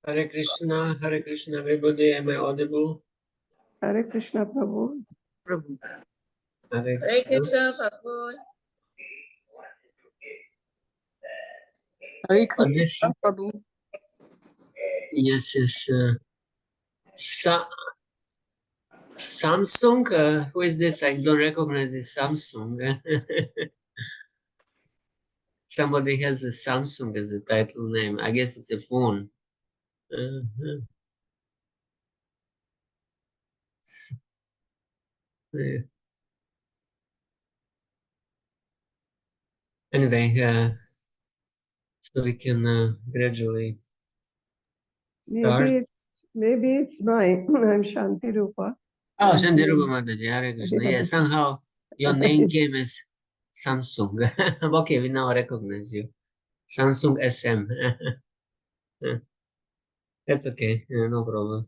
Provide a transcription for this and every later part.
Hare Krishna, everybody. Am I audible? Hare Krishna, Prabhu. Prabhu. Hare Krishna, Prabhu. Hare Krishna, Prabhu. Yes, yes. Samsung. Who is this? I don't recognize this Samsung. Somebody has a Samsung as a title name. I guess it's a phone. Uh-huh. Yeah. Anyway, so we can gradually start. Maybe it's mine. I'm Shanti Rupa. Oh, Shantirupa Mataji, Hare Krishna. Yeah, somehow your name came as Samsung. Okay, we now recognize you. Samsung SM. That's okay, no problem.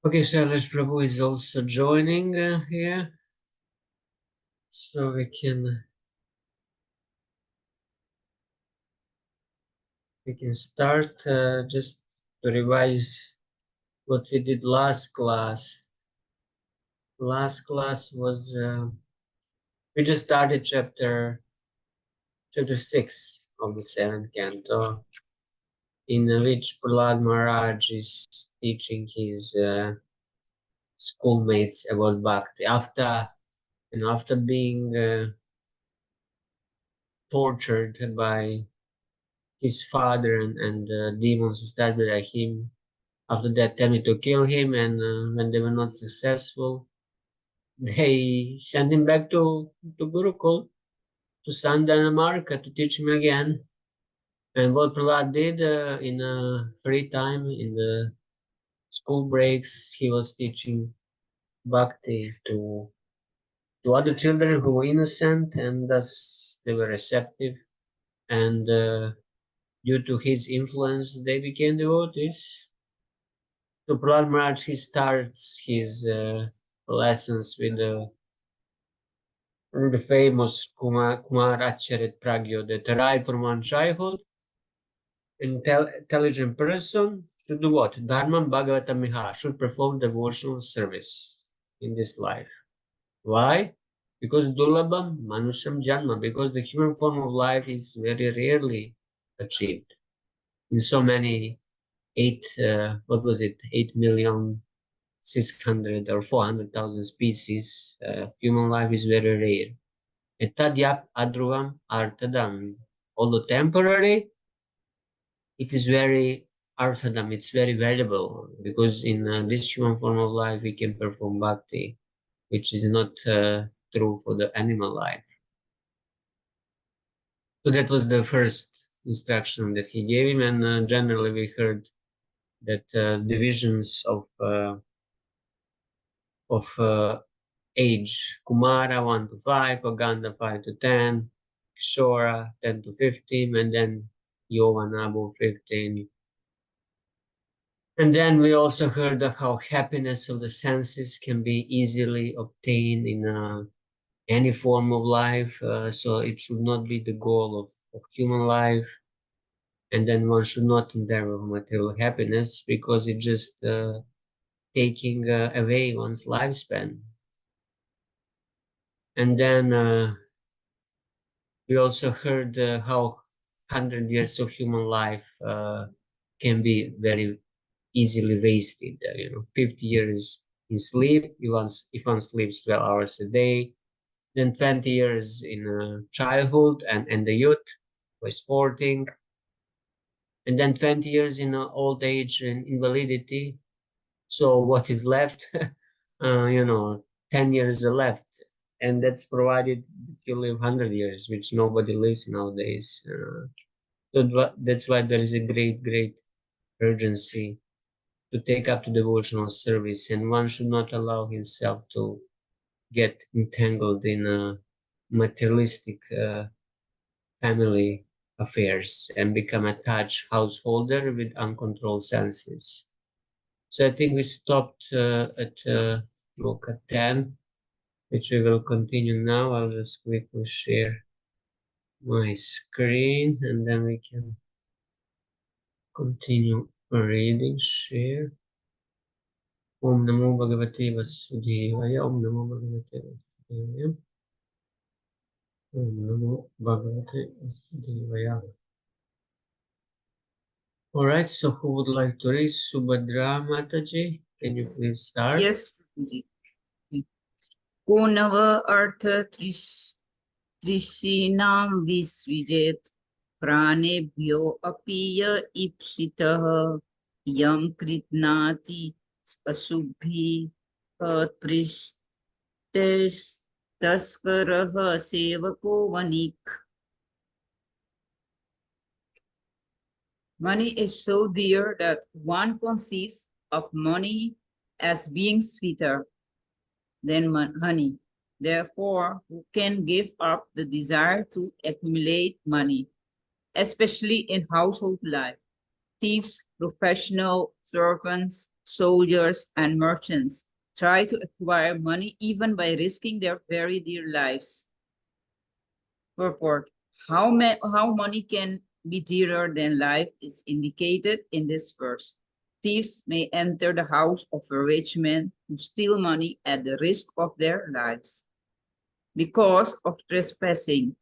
Okay, Shailesh Prabhu is also joining here. So we can start just to revise what we did last class. Last class was we just started chapter 6 of the 7th canto, in which Prahlad Maharaj is teaching his schoolmates about bhakti after being tortured by his father and demons started at him. After that, attempted to kill him, and when they were not successful, they sent him back to Gurukul, to Sandana Marka, to teach him again. And what Prahlad did in free time, in the school breaks, he was teaching bhakti to other children who were innocent, and thus they were receptive. And due to his influence, they became devotees. So Prahlad Maharaj, he starts his lessons with the famous Kumar Acharit Pragyo, that right from one childhood, intelligent person should do what? Dharmam Bhagavata Miha, should perform devotional service in this life. Why? Because Dulabam Manusham Janma, because the human form of life is very rarely achieved. In so many 8,600,000 or 400,000 species, human life is very rare. Etadyap adruvam artadam. Although temporary, it is very arthadam, it's very valuable, because in this human form of life we can perform bhakti, which is not true for the animal life. So that was the first instruction that he gave him, and generally we heard that divisions of age: Kumara 1 to 5, Paganda 5 to 10, Kishora 10 to 15, and then Yovana above 15. And then we also heard of how happiness of the senses can be easily obtained in any form of life, so it should not be the goal of human life. And then one should not endeavor for material happiness, because it's just taking away one's lifespan. And then we also heard how 100 years of human life can be very easily wasted. 50 years in sleep, if one sleeps 12 hours a day, then 20 years in childhood and the youth by sporting, and then 20 years in old age and invalidity. So what is left? 10 years are left, and that's provided you live 100 years, which nobody lives nowadays. So that's why there is a great urgency to take up to devotional service, and one should not allow himself to get entangled in materialistic family affairs and become a attached householder with uncontrolled senses. So I think we stopped at Loka 10, which we will continue now. I'll just quickly share my screen, and then we can Continue reading, share. Om Namo Bhagavate Vasudevaya. Om Namo Bhagavate Vasudevaya. Om Namo Bhagavate Vasudevaya. All right, so who would like to read? Subhadra Mataji, can you please start? Yes, Prabhuji. को नव अर्थ त्रिशीनां विसृजेत् प्राणेभ्यो अपि य ईप्सितः यं कृध्नाति अशुभिः तस्करः सेवको वणिक्. Money is so dear that one conceives of money as being sweeter than honey. Therefore, who can give up the desire to accumulate money, especially in household life? Thieves, professional servants, soldiers, and merchants try to acquire money even by risking their very dear lives. Purport: how money can be dearer than life is indicated in this verse. Thieves may enter the house of a rich man to steal money at the risk of their lives. Because of trespassing,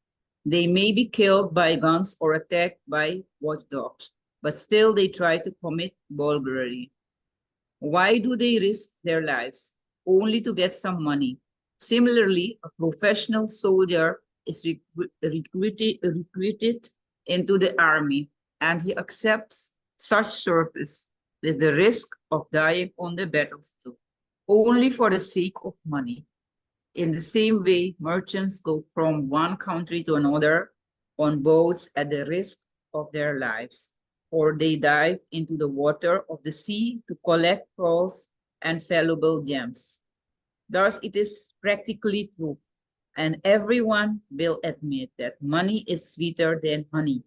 they may be killed by guns or attacked by watchdogs, but still they try to commit burglary. Why do they risk their lives? Only to get some money. Similarly, a professional soldier is recruited into the army, and he accepts such service with the risk of dying on the battlefield, only for the sake of money. In the same way, merchants go from one country to another on boats at the risk of their lives, or they dive into the water of the sea to collect pearls and valuable gems. Thus, it is practically proved, and everyone will admit that money is sweeter than honey.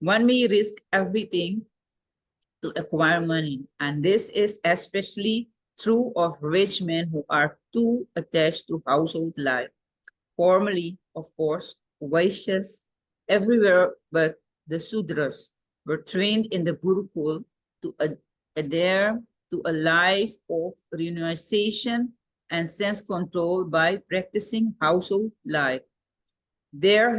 One may risk everything to acquire money, and this is especially true of rich men who are too attached to household life. Formerly, of course, Vaishyas everywhere but the Sudras were trained in the Gurukul to adhere to a life of renunciation and sense control by practicing household life. There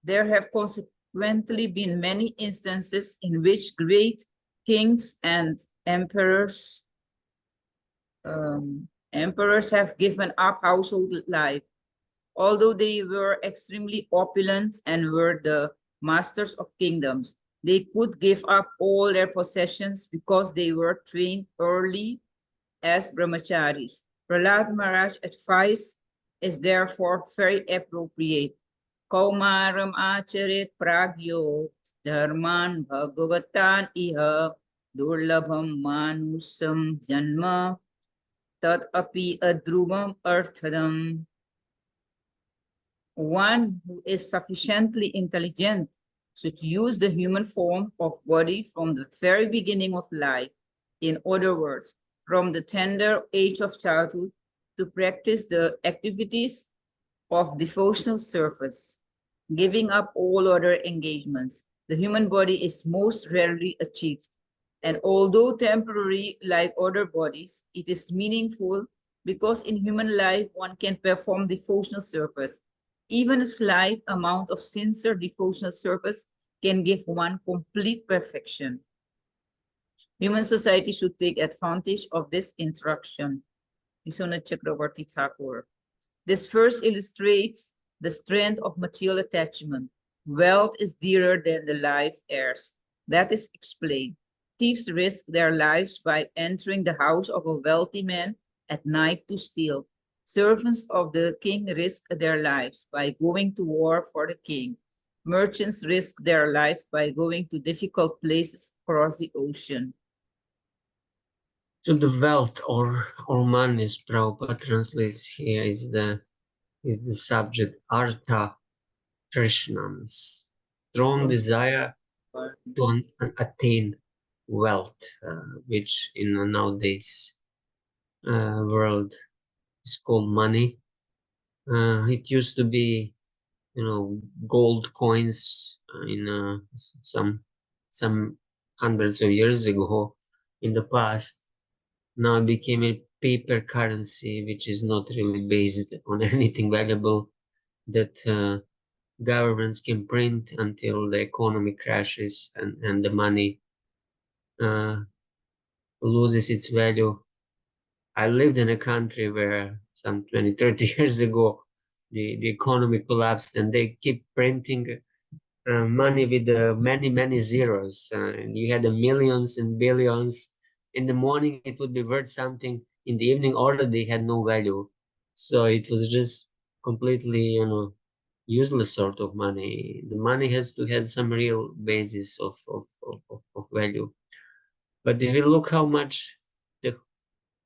have consequently been many instances in which great kings and emperors have given up household life. Although they were extremely opulent and were the masters of kingdoms, they could give up all their possessions because they were trained early as brahmacharis. Prahlad Maharaj's advice is therefore very appropriate. Kaumaram acharit pragyo dharman bhagavatan iha durlabham manusam janma tat api adruvam arthadam. One who is sufficiently intelligent should use the human form of body from the very beginning of life. In other words, from the tender age of childhood to practice the activities of devotional service, giving up all other engagements. The human body is most rarely achieved, and although temporary like other bodies, it is meaningful because in human life one can perform devotional service. Even a slight amount of sincere devotional service can give one complete perfection. Human society should take advantage of this instruction. Vishwanath Chakravarti Thakur. This verse illustrates the strength of material attachment. Wealth is dearer than the life heirs. That is explained. Thieves risk their lives by entering the house of a wealthy man at night to steal. Servants of the king risk their lives by going to war for the king. Merchants risk their life by going to difficult places across the ocean. So the wealth or money, as Prabhupada translates here, is the subject artha trishnam, strong desire to attain wealth, which in nowadays world is called money. It used to be, gold coins in some some hundreds of years ago in the past, now it became a paper currency, which is not really based on anything valuable that governments can print until the economy crashes and the money loses its value. I lived in a country where some 20, 30 years ago, the economy collapsed and they keep printing money with many, many zeros. And you had the millions and billions. In the morning, it would be worth something. In the evening, already had no value. So it was just completely, useless sort of money. The money has to have some real basis of value. But if you look how much the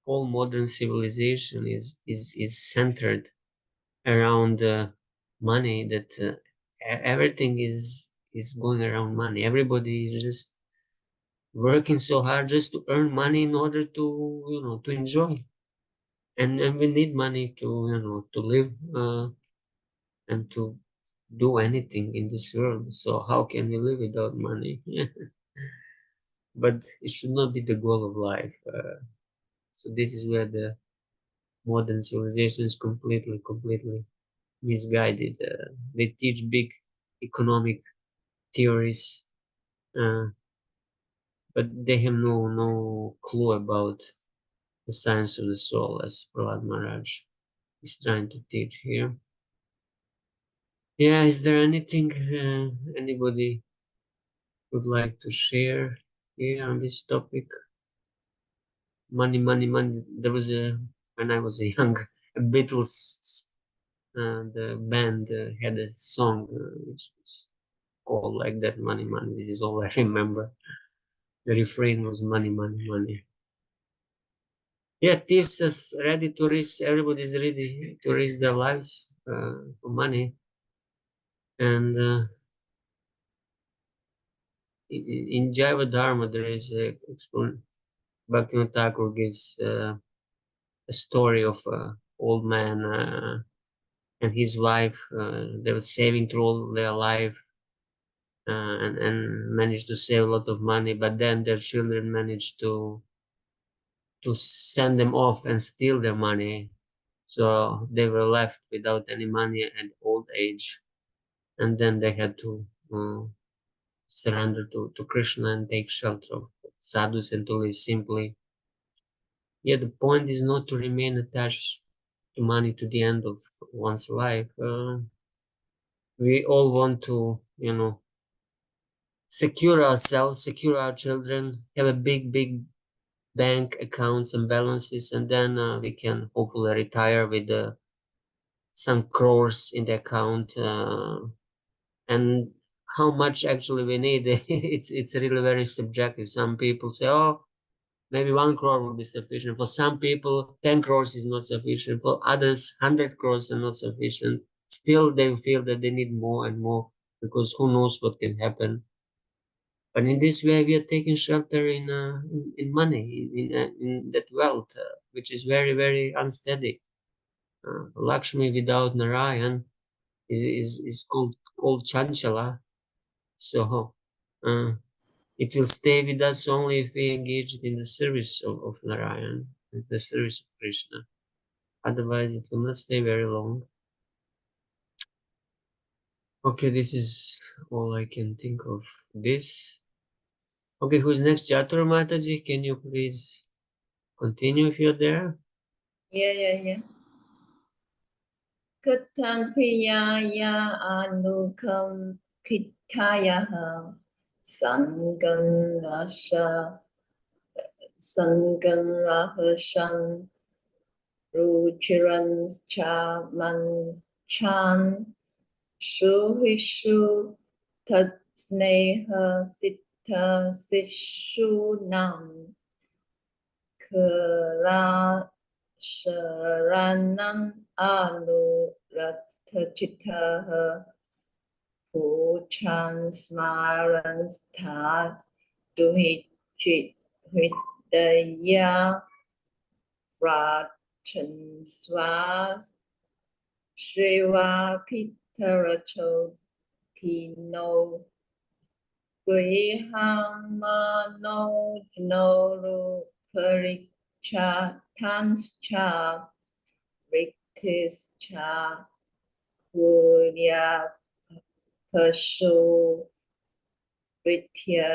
whole modern civilization is centered around money, that everything is going around money. Everybody is just working so hard just to earn money in order to to enjoy, and we need money to to live and to do anything in this world. So how can we live without money? But it should not be the goal of life. So this is where the modern civilization is completely misguided. They teach big economic theories, uh, but they have no clue about the science of the soul, as Prahlad Maharaj is trying to teach here. Yeah, is there anything anybody would like to share here on this topic? Money, money, money. There was when I was a young Beatles, the band had a song which was called like that, money, money. This is all I remember. The refrain was money, money, money. Yeah, thieves is ready to risk. Everybody's ready to risk their lives for money. And in Jaiva Dharma, there is a Bhaktivinoda Thakur gives a story of an old man and his wife. They were saving through all their life and managed to save a lot of money, but then their children managed to send them off and steal their money. So they were left without any money at old age. And then they had to surrender to Krishna and take shelter of sadhus and to live simply. Yeah, the point is not to remain attached to money to the end of one's life. We all want to, secure ourselves, secure our children, have a big bank accounts and balances, and then we can hopefully retire with some crores in the account. And how much actually we need, it's really very subjective. Some people say, oh, maybe 1 crore will be sufficient. For some people, 10 crores is not sufficient. For others, 100 crores are not sufficient. Still, they feel that they need more and more because who knows what can happen. But in this way, we are taking shelter in money, in that wealth, which is very unsteady. Lakshmi without Narayan is called Chanchala. So it will stay with us only if we engage it in the service of Narayan, in the service of Krishna. Otherwise, it will not stay very long. Okay, this is all I can think of this. Okay, who's next? Chatur Mataji, can you please continue if you're there? Yeah. Katan priyaya anukam pitaya sangan rasha sangan rahashan ruchiran cha manchan shuhishu tat sneha sita sishu nam kala sharanan anuratachitaha puchan smaran stha duhichit hridaya rachan swas shriva pitaracho tino Griham mano jnoru paricha tanscha riktischa gurya pashu vitya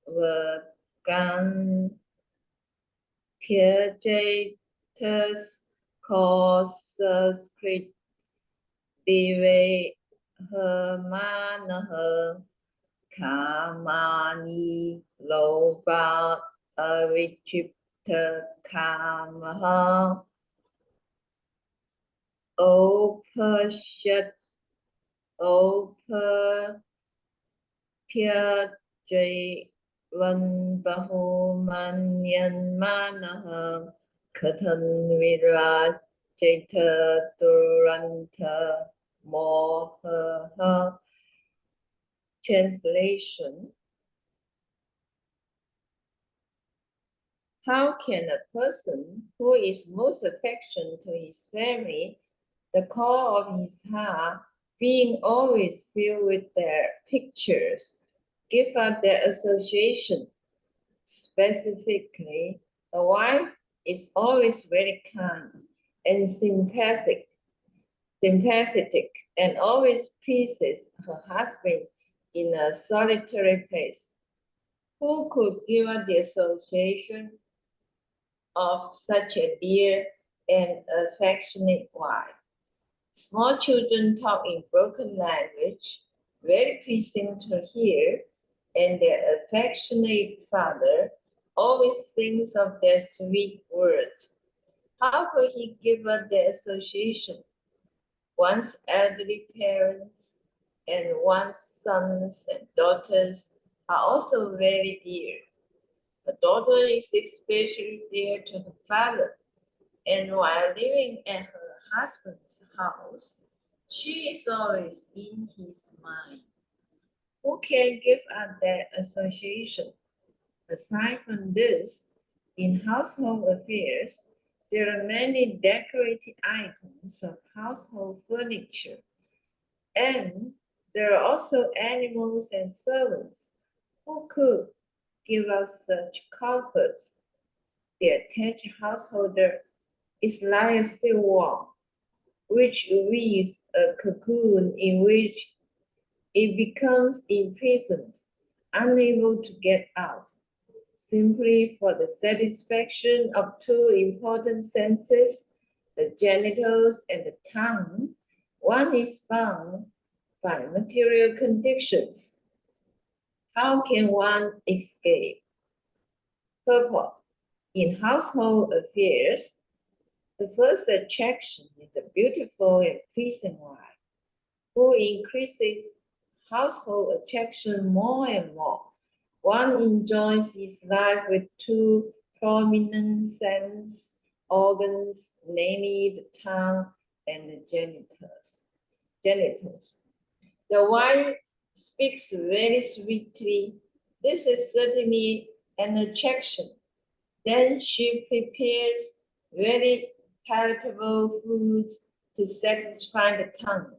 vagan Tyajetas causes crit dive hermanaha kamani loba avichipta kamaha opashat opatyajevan bahumanyanmanaha katan virajeta duranta moha. Translation: how can a person who is most affectionate to his family, the core of his heart, being always filled with their pictures, give up their association? Specifically, a wife is always very kind and sympathetic and always pleases her husband in a solitary place. Who could give up the association of such a dear and affectionate wife? Small children talk in broken language, very pleasing to hear, and their affectionate father always thinks of their sweet words. How could he give up their association? One's elderly parents and one's sons and daughters are also very dear. The daughter is especially dear to her father, and while living at her husband's house, she is always in his mind. Who can give up that association? Aside from this, in household affairs, there are many decorative items of household furniture, and there are also animals and servants who could give us such comforts. The attached householder is like a steel wall, which weaves a cocoon in which it becomes imprisoned, unable to get out. Simply for the satisfaction of two important senses, the genitals and the tongue, one is bound by material conditions. How can one escape? Purport. In household affairs, the first attraction is the beautiful and pleasing wife, who increases household attraction more and more. One enjoys his life with two prominent sense organs, namely the tongue and the genitals. The wife speaks very sweetly. This is certainly an attraction. Then she prepares very palatable foods to satisfy the tongue.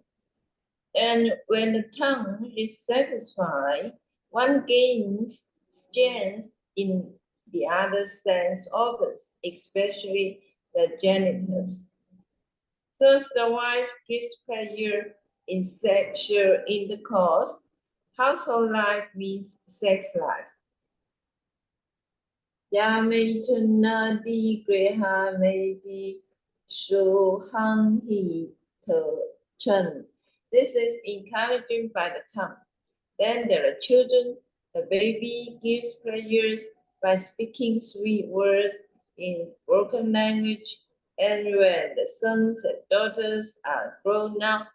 And when the tongue is satisfied, one gains strength in the other sense organs, especially the genitals. Thus, the wife gives pleasure in sexual intercourse. Household life means sex life. Yametunadi Grehamedi Shuhanhi Chen. This is encouraging by the tongue. Then there are children. The baby gives pleasures by speaking sweet words in broken language. And when the sons and daughters are grown up,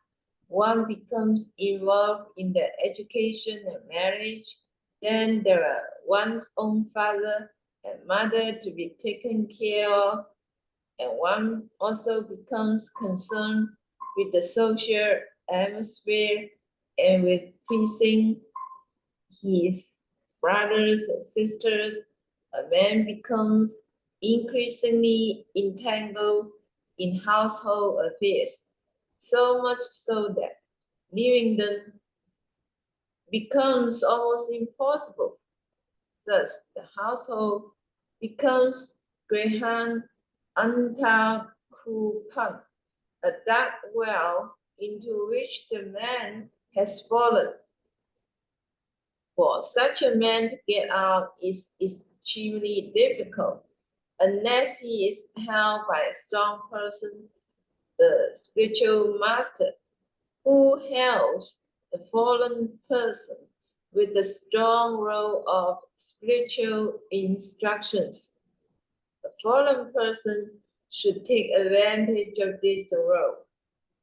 one becomes involved in their education and marriage. Then there are one's own father and mother to be taken care of, and one also becomes concerned with the social atmosphere and with pleasing his brothers and sisters. A man becomes increasingly entangled in household affairs, so much so that living them becomes almost impossible. Thus, the household becomes Grihan Antakupan, a dark well into which the man has fallen. For such a man to get out is extremely difficult, unless he is held by a strong person, the spiritual master, who helps the fallen person with the strong role of spiritual instructions. The fallen person should take advantage of this role,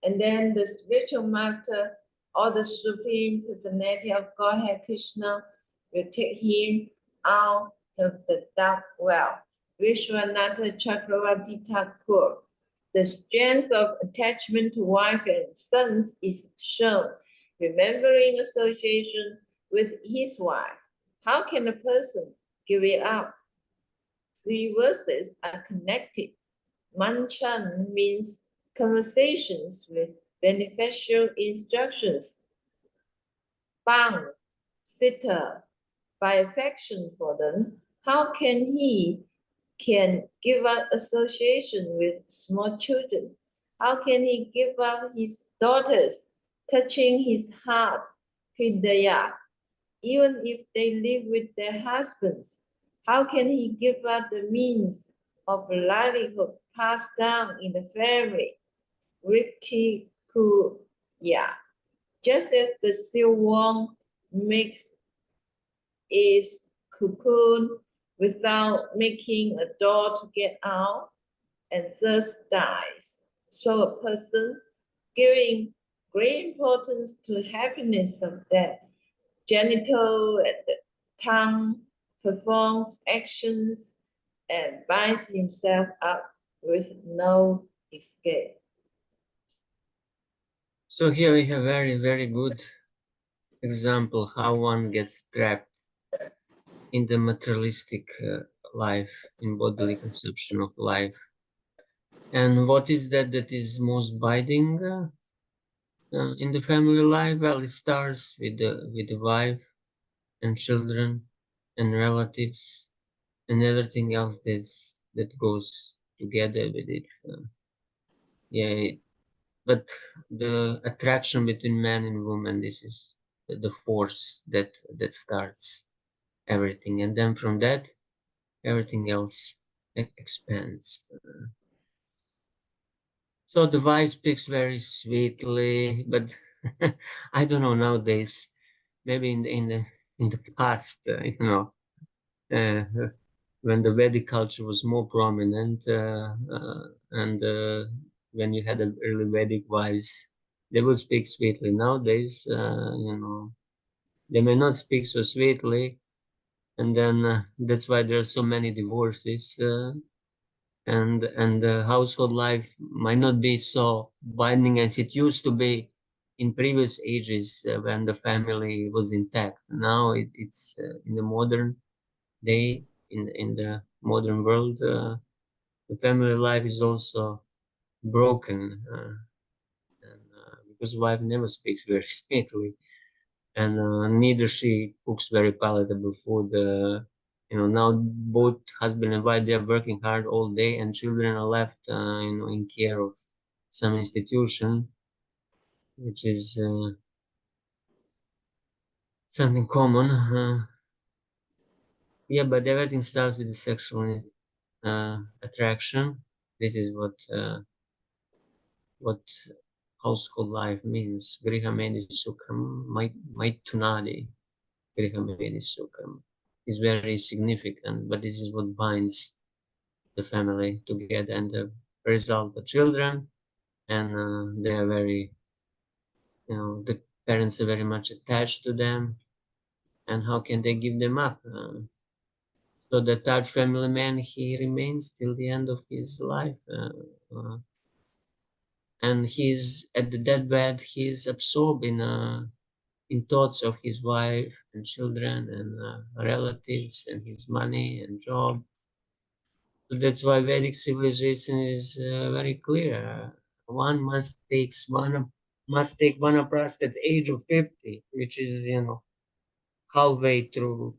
and then the spiritual master or the Supreme Personality of Godhead Krishna will take him out of the dark well. Vishwanatha Chakravarti Thakur. The strength of attachment to wife and sons is shown, remembering association with his wife. How can a person give it up? Three verses are connected. Manchan means conversations with beneficial instructions. Bang, sita, by affection for them. How can give up association with small children? How can he give up his daughters, touching his heart, hridaya, even if they live with their husbands? How can he give up the means of livelihood passed down in the family? Ripti kuya. Just as the silkworm makes its cocoon without making a door to get out and thus dies, so a person giving great importance to happiness of the genital and the tongue performs actions and binds himself up with no escape. So here we have very, very good example how one gets trapped in the materialistic life, in bodily conception of life. And what is that is most binding in the family life? Well, it starts with the wife and children and relatives and everything else that goes together with it. Yeah, but the attraction between man and woman, this is the force that starts everything, and then from that everything else expands. So the wife speaks very sweetly, but I don't know nowadays. Maybe in the past, uh, when the Vedic culture was more prominent, and when you had the early Vedic wives, they would speak sweetly. Nowadays, they may not speak so sweetly, and then that's why there are so many divorces. And the household life might not be so binding as it used to be in previous ages when the family was intact. Now it's in the modern day, in the modern world, the family life is also broken, and because wife never speaks very sweetly, and neither she cooks very palatable food. Now both husband and wife, they are working hard all day, and children are left, in care of some institution, which is something common. Yeah, but everything starts with the sexual attraction. This is what household life means. Grihamedi Sukham, Maitunadi. Grihamedi Sukham is very significant, but this is what binds the family together, and the result, the children, and they are very, the parents are very much attached to them, and how can they give them up? So the third family man, he remains till the end of his life, and he's at the deathbed. He's absorbed in thoughts of his wife and children and relatives and his money and job. So that's why Vedic civilization is very clear. One must take one must take vanaprastha at the age of 50, which is halfway through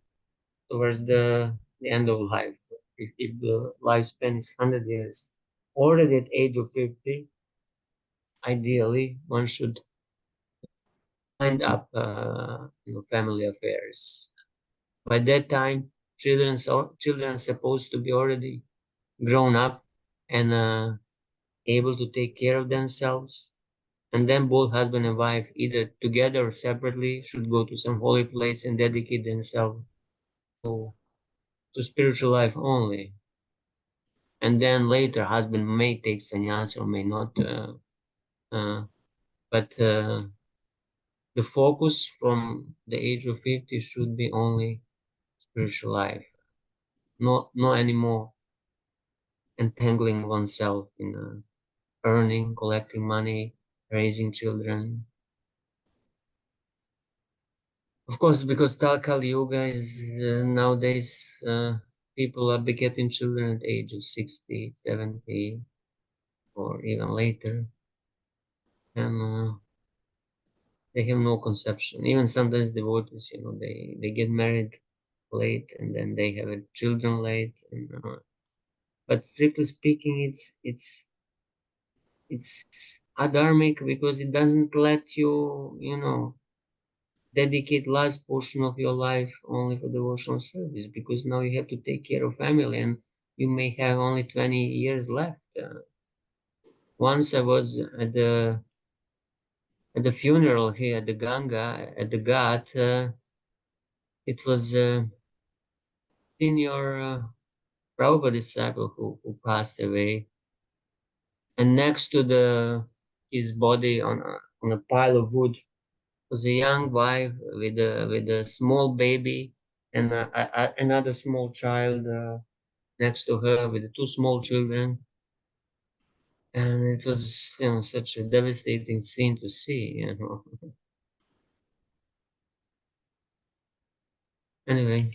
towards the end of life. If the lifespan is 100 years, already at age of 50, ideally one should wind up family affairs. By that time, children are supposed to be already grown up and able to take care of themselves. And then both husband and wife, either together or separately, should go to some holy place and dedicate themselves to, to spiritual life only. And then later, husband may take sannyas or may not. But the focus from the age of 50 should be only spiritual life. No anymore entangling oneself in earning, collecting money, raising children. Of course, because Kali Yoga is nowadays people are begetting children at the age of 60, 70, or even later. And they have no conception. Even sometimes devotees, they get married late and then they have children late. But strictly speaking, it's adharmic because it doesn't let you dedicate last portion of your life only for devotional service, because now you have to take care of family and you may have only 20 years left. Once I was at the funeral here at the Ganga, at the Ghat. It was a senior Prabhupada disciple who passed away, and next to his body on a pile of wood was a young wife with a small baby and another small child next to her with two small children, and it was such a devastating scene to see. Anyway,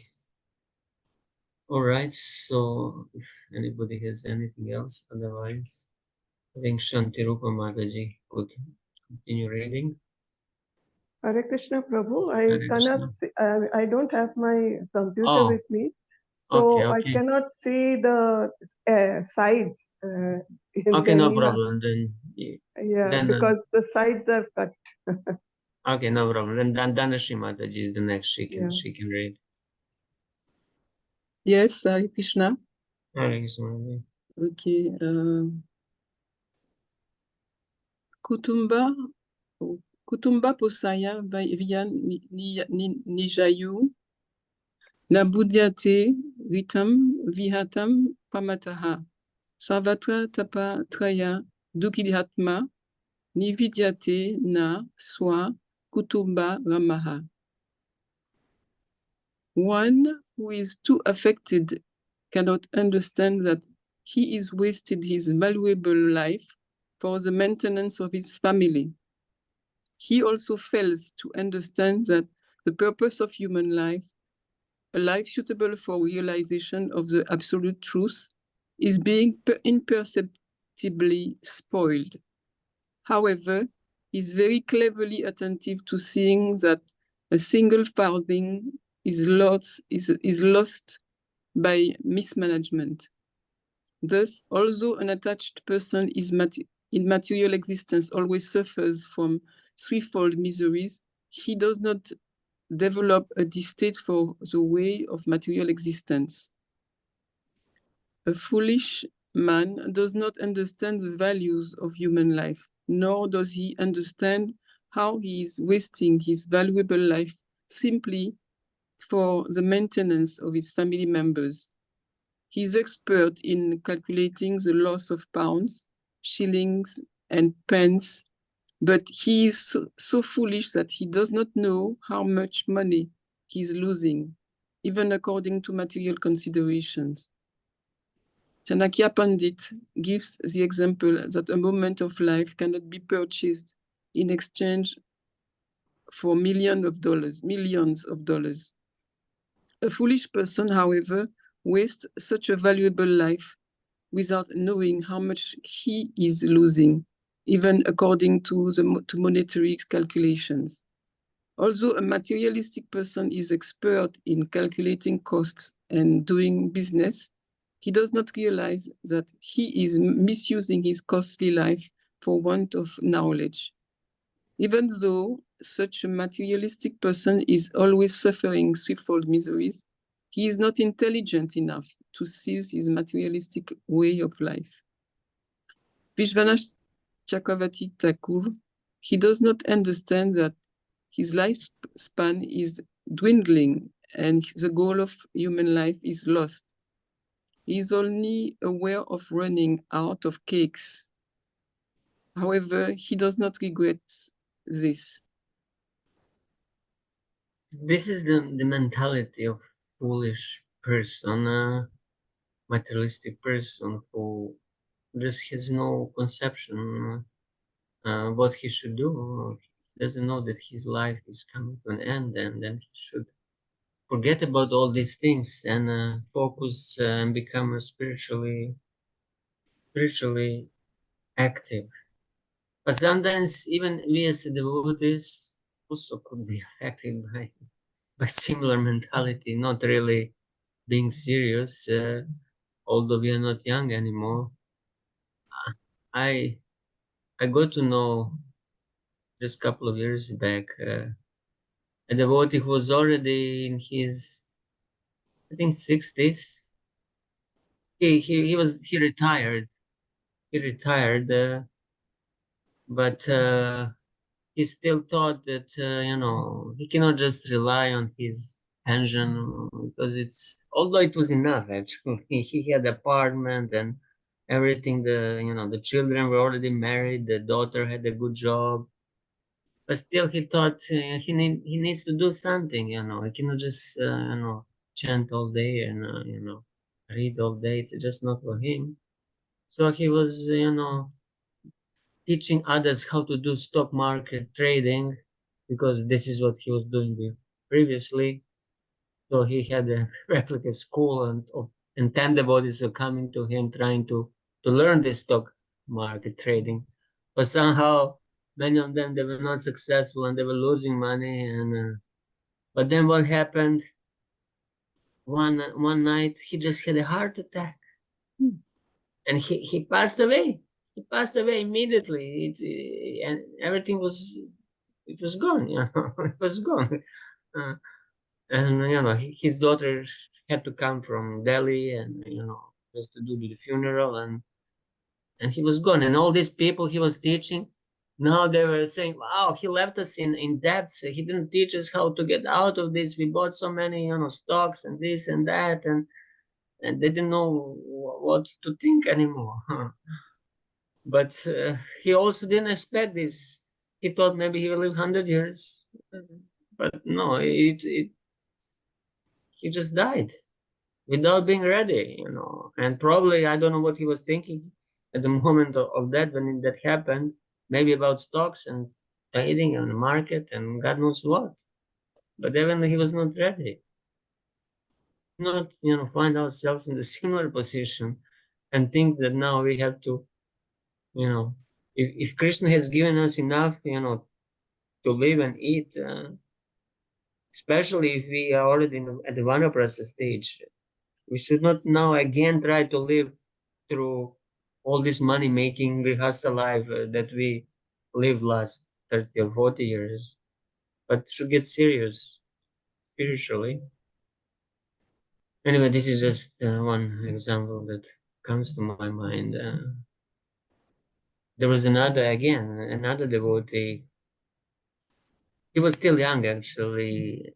all right. So if anybody has anything else, otherwise, I think Shanti Rupa Mataji could continue reading. Hare Krishna Prabhu, I Hare cannot Krishna. see, I don't have my computer Oh, with me, okay, so I okay. cannot see the sides in Okay, no the problem. yeah, Then because the sides are cut. okay, no problem. Then Dhanashri Mataji is the next. Yeah. She can read. Yes, Hare Krishna. Hare Krishna. Okay. Kutumba posaya via nijayu nabudyate ritam vihatam pamataha sarvatra tapa traya dukidhatma nividyate na swa kutumba ramaha. One who is too affected cannot understand that he is wasted his valuable life for the maintenance of his family. He also fails to understand that the purpose of human life, a life suitable for realization of the absolute truth, is being imperceptibly spoiled. However, he is very cleverly attentive to seeing that a single farthing is lost by mismanagement. Thus, although an attached person in material existence always suffers from threefold miseries, he does not develop a distaste for the way of material existence. A foolish man does not understand the values of human life, nor does he understand how he is wasting his valuable life simply for the maintenance of his family members. He is expert in calculating the loss of pounds, shillings, and pence, but he is so foolish that he does not know how much money he is losing, even according to material considerations. Chanakya Pandit gives the example that a moment of life cannot be purchased in exchange for millions of dollars. A foolish person, however, wastes such a valuable life without knowing how much he is losing, even according to monetary calculations. Although a materialistic person is expert in calculating costs and doing business, he does not realize that he is misusing his costly life for want of knowledge. Even though such a materialistic person is always suffering threefold miseries, he is not intelligent enough to seize his materialistic way of life. Vishwanath Chakravarti Thakur, he does not understand that his lifespan is dwindling and the goal of human life is lost. He is only aware of running out of cakes. However, he does not regret this. This is the mentality of foolish person, materialistic person who just has no conception what he should do. He doesn't know that his life is coming to an end, and then he should forget about all these things and focus and become spiritually active. But sometimes even we as devotees also could be affected by similar mentality, not really being serious, although we are not young anymore. I I got to know just a couple of years back a devotee who was already in his, I think, 60s. He retired. He retired, but he still thought that he cannot just rely on his pension because it's, although it was enough actually. He had apartment and everything. The children were already married. The daughter had a good job, but still he thought he needs to do something. He cannot just chant all day and read all day. It's just not for him. So he was teaching others how to do stock market trading because this is what he was doing previously. So he had a replica school and 10 devotees were coming to him trying to learn this stock market trading. But somehow many of them, they were not successful and they were losing money. But then what happened? One night he just had a heart attack and he passed away. He passed away immediately. And everything was, it was gone. It was gone. Uh, and his daughter had to come from Delhi and just to do the funeral, and he was gone. And all these people he was teaching, now they were saying, "Wow, he left us in debt. So he didn't teach us how to get out of this. We bought so many stocks and this and that, and they didn't know what to think anymore." But he also didn't expect this. He thought maybe he will live 100 years, but no, he just died without being ready. And probably, I don't know what he was thinking at the moment of that, when that happened, maybe about stocks and trading and the market and God knows what. But evidently he was not ready. Not, find ourselves in a similar position and think that now we have to, if Krishna has given us enough, to live and eat, especially if we are already at the Vanaprastha stage, we should not now again try to live through all this money making grihastha life that we lived last 30 or 40 years, but should get serious spiritually. Anyway, this is just one example that comes to my mind. There was another devotee. He was still young, actually,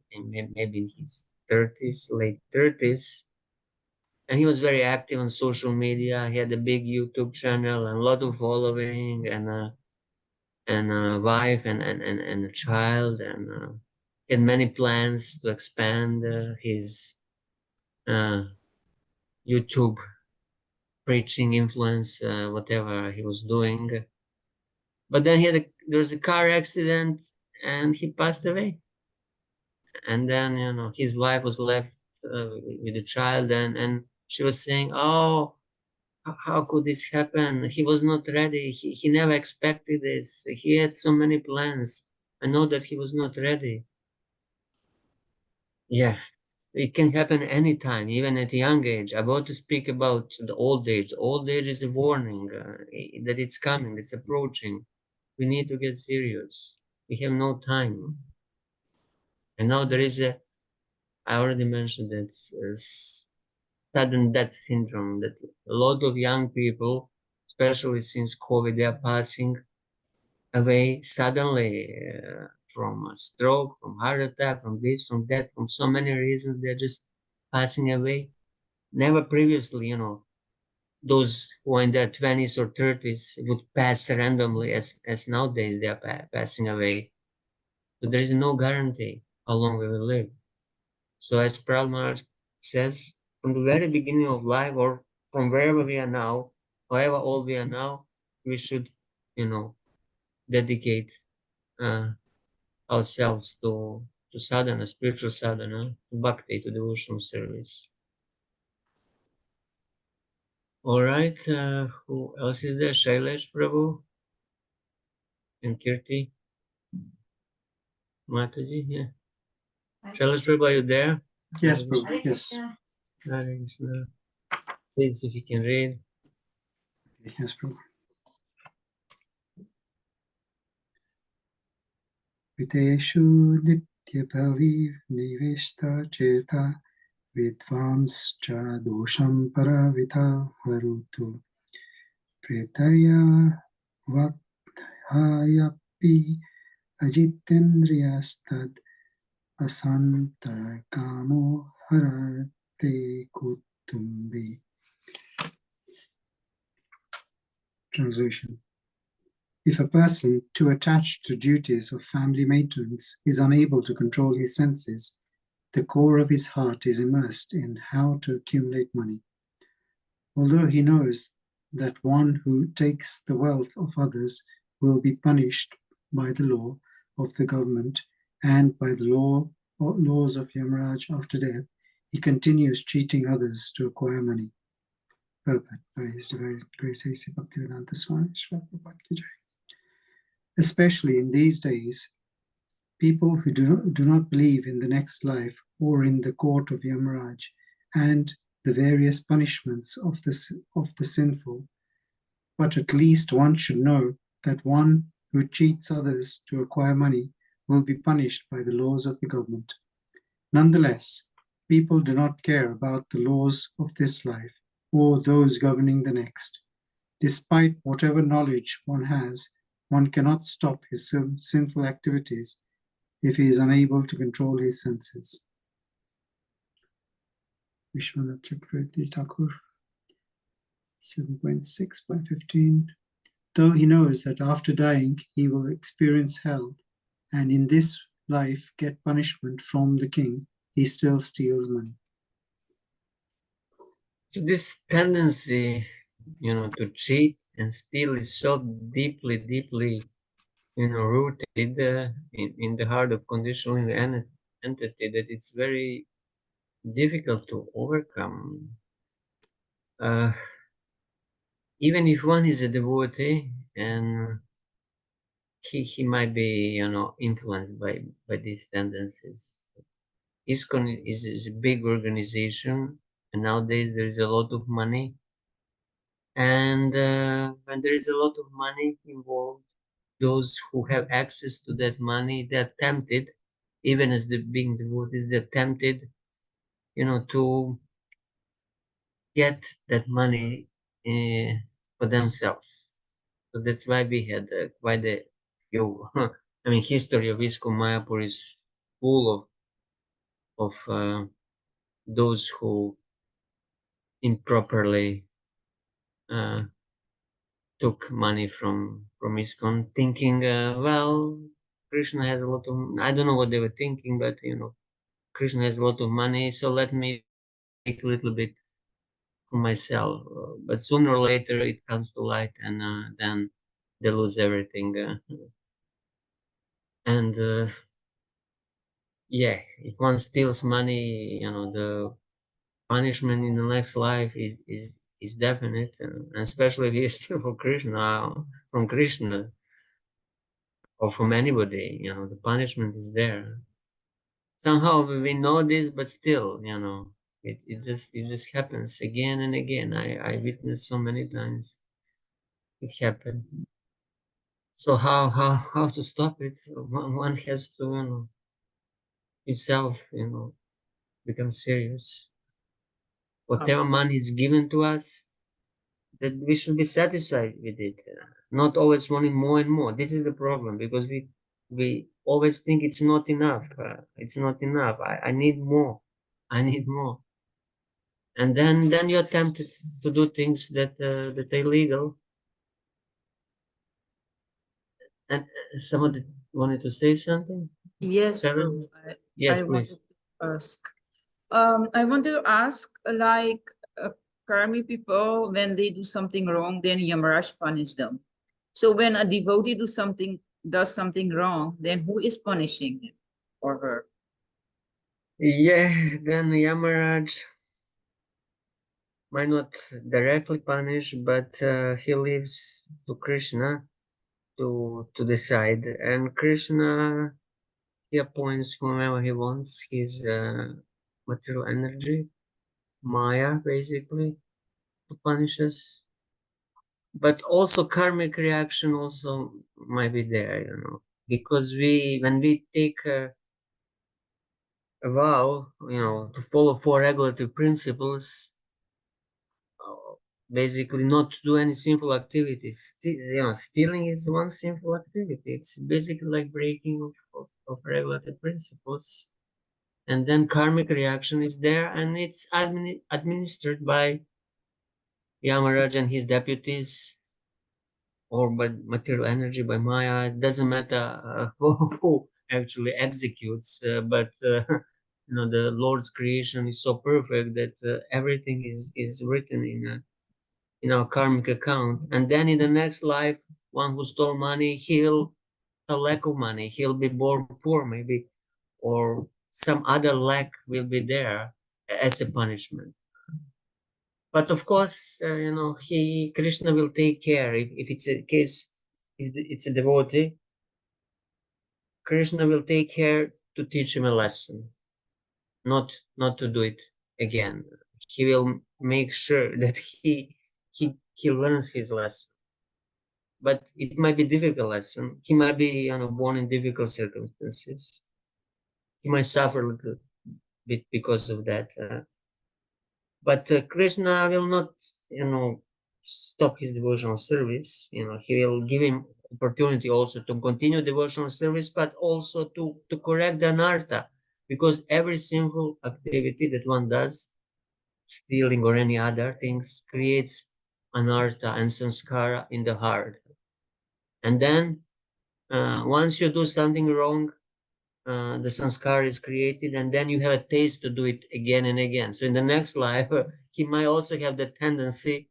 maybe in his 30s, late 30s. And he was very active on social media. He had a big YouTube channel and a lot of following and a wife and a child, and he had many plans to expand his YouTube preaching influence, whatever he was doing. But then there was a car accident and he passed away. And then his wife was left with the child, and she was saying, "Oh, how could this happen? He was not ready. He never expected this. He had so many plans. I know that he was not ready." Yeah, it can happen anytime, even at a young age. I want to speak about the old age. Old age is a warning that it's coming, it's approaching. We need to get serious. We have no time. And now there is I already mentioned that sudden death syndrome, that a lot of young people, especially since COVID, they are passing away suddenly from a stroke, from heart attack, from this, from that, from so many reasons. They're just passing away. Never previously, those who are in their 20s or 30s would pass randomly as nowadays they are passing away. So there is no guarantee how long we will live. So as Pralmar says, from the very beginning of life or from wherever we are now, however old we are now, we should, dedicate uh, ourselves to sadhana, spiritual sadhana, to bhakti, to devotional service. All right, who else is there? Shailesh Prabhu and Kirti Mataji, yeah. Shailesh Prabhu, are you there? Yes, Prabhu. Yes. Hare Krishna. Please, if you can read. Yes, Prabhu. Viteshu nitya bhavi niveshta cheta vidvamscha dosham paravita harutu pretaya vakhayapi ajitendriyastad asanta kamo harate kutumbi. Translation. If a person too attached to duties of family maintenance is unable to control his senses, the core of his heart is immersed in how to accumulate money. Although he knows that one who takes the wealth of others will be punished by the law of the government and by the laws of Yamaraj after death, he continues cheating others to acquire money. Purport by His Divine Grace A.C. Bhaktivedanta Swami Srila Prabhupada Ki Jai. Especially in these days, people who do not believe in the next life or in the court of Yamaraj and the various punishments of the sinful, but at least one should know that one who cheats others to acquire money will be punished by the laws of the government. Nonetheless, people do not care about the laws of this life or those governing the next. Despite whatever knowledge one has, one cannot stop his sinful activities if he is unable to control his senses. Vishwanath Chakravarti Thakur, 7.6.15. Though he knows that after dying he will experience hell and in this life get punishment from the king, he still steals money. This tendency, to cheat and steal is so deeply, rooted in the heart of conditioning entity that it's very difficult to overcome. Even if one is a devotee and he might be, influenced by these tendencies. ISKCON is a big organization, and nowadays there is a lot of money. And when there is a lot of money involved, those who have access to that money, they're tempted, even as the being devotees, they're tempted, to get that money for themselves. So that's why we had quite a few, history of ISKCON Mayapur is full of those who improperly took money from ISKCON, thinking, well, Krishna has a lot of. I don't know what they were thinking, but Krishna has a lot of money, so let me take a little bit for myself. But sooner or later, it comes to light, and then they lose everything. And yeah, if one steals money, the punishment in the next life is definite, and especially if you steal from Krishna, or from anybody, the punishment is there. somehow we know this, but still, you know, it just happens again and again. I witnessed so many times it happened. So how to stop it? One has to, you know, himself, you know, become serious. Whatever money is given to us, that we should be satisfied with it, not always wanting more and more. This is the problem, because we always think it's not enough. It's not enough. I need more. I need more. And then you're tempted to do things that that are illegal. And somebody wanted to say something. Yes, Sarah? Prabhu. Yes, I wanted please. to ask. I wanted to ask, like, karmi people, when they do something wrong, then Yamaraj punish them. So when a devotee does something wrong, then who is punishing him or her? Yeah, then Yamaraj might not directly punish, but he leaves to Krishna to decide, and Krishna, he appoints whomever he wants, his material energy, Maya, basically, to punish us. But also karmic reaction also might be there, you know, because when we take a vow, you know, to follow four regulative principles, basically not to do any sinful activities. You know, stealing is one sinful activity. It's basically like breaking of regulative principles. And then karmic reaction is there, and it's administered by Yamaraj and his deputies, or by material energy, by Maya. It doesn't matter who actually executes, but you know, the Lord's creation is so perfect that everything is written in our karmic account. And then in the next life, one who stole money, he'll have lack of money. He'll be born poor, maybe, or some other lack will be there as a punishment. But of course, you know, Krishna will take care. If it's a case, if it's a devotee, Krishna will take care to teach him a lesson, not to do it again. He will make sure that he learns his lesson. But it might be difficult lesson. He might be, you know, born in difficult circumstances. He might suffer a little bit because of that. But Krishna will not, you know, stop his devotional service. You know, he will give him opportunity also to continue devotional service, but also to correct the anartha, because every sinful activity that one does, stealing or any other things, creates anartha and samskara in the heart. And then once you do something wrong, the sanskar is created, and then you have a taste to do it again and again. So in the next life, he might also have the tendency,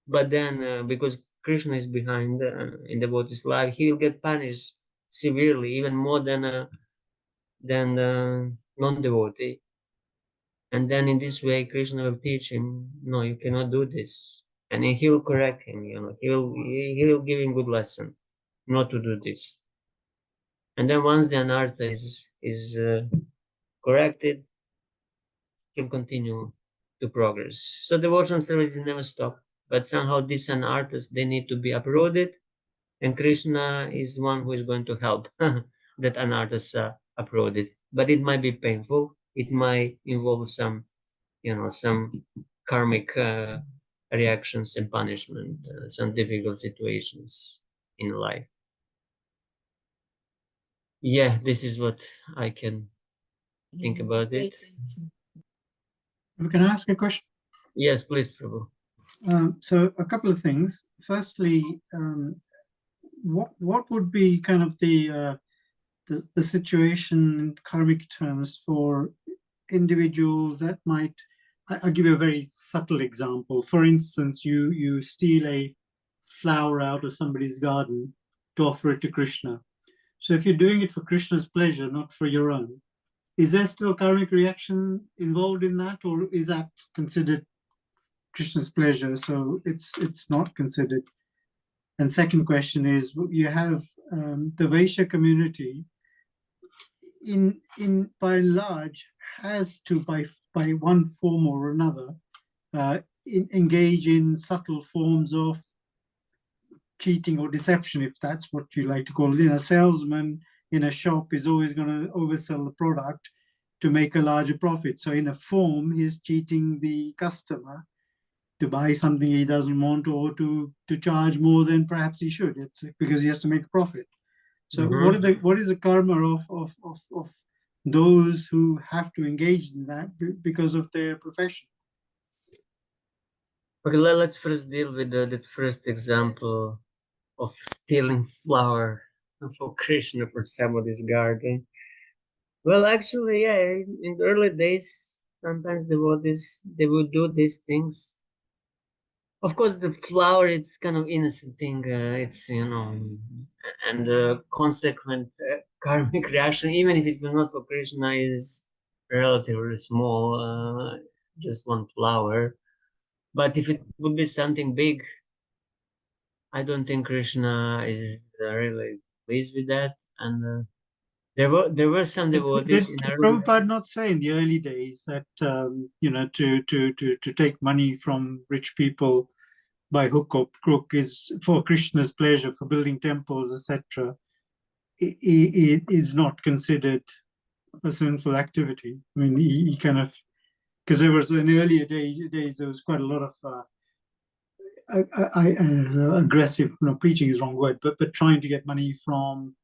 but then because Krishna is behind in the devotee's life, he will get punished severely, even more than the non-devotee. And then in this way, Krishna will teach him, no, you cannot do this, and he will correct him. You know, he will give him good lesson not to do this. And then once the anartha is corrected, can continue to progress. So devotional service will never stop. But somehow these anarthas, they need to be uprooted, and Krishna is one who is going to help that anarthas are uprooted. But it might be painful. It might involve some, you know, some karmic reactions and punishment, some difficult situations in life. Yeah, this is what I can think about it. Can I ask a question? Yes, please, Prabhu. So a couple of things. Firstly, what would be kind of the situation in karmic terms for individuals that might? I'll give you a very subtle example. For instance, you steal a flower out of somebody's garden to offer it to Krishna. So if you're doing it for Krishna's pleasure, not for your own, is there still karmic reaction involved in that, or is that considered Krishna's pleasure, so it's not considered? And second question is, you have the Vaishya community. by and large has to by one form or another engage in subtle forms of cheating or deception, if that's what you like to call it. A salesman in a shop is always going to oversell the product to make a larger profit. So in a form, he's cheating the customer to buy something he doesn't want, or to charge more than perhaps he should. It's because he has to make a profit. So what is the karma of those who have to engage in that because of their profession? Okay, let's first deal with that first example of stealing flower for Krishna for somebody's garden. Well, actually, yeah, in the early days, sometimes devotees, they would do these things. Of course, the flower, it's kind of innocent thing. It's, and the consequent karmic reaction, even if it were not for Krishna, is relatively small, just one flower. But if it would be something big, I don't think Krishna is really pleased with that. And there were some devotees in Did early. Prabhupada not say in the early days that to take money from rich people by hook or crook is for Krishna's pleasure, for building temples, etc.? It is not considered a sinful activity. I mean, he kind of, because there was in earlier days there was quite a lot of aggressive, preaching is the wrong word, but trying to get money from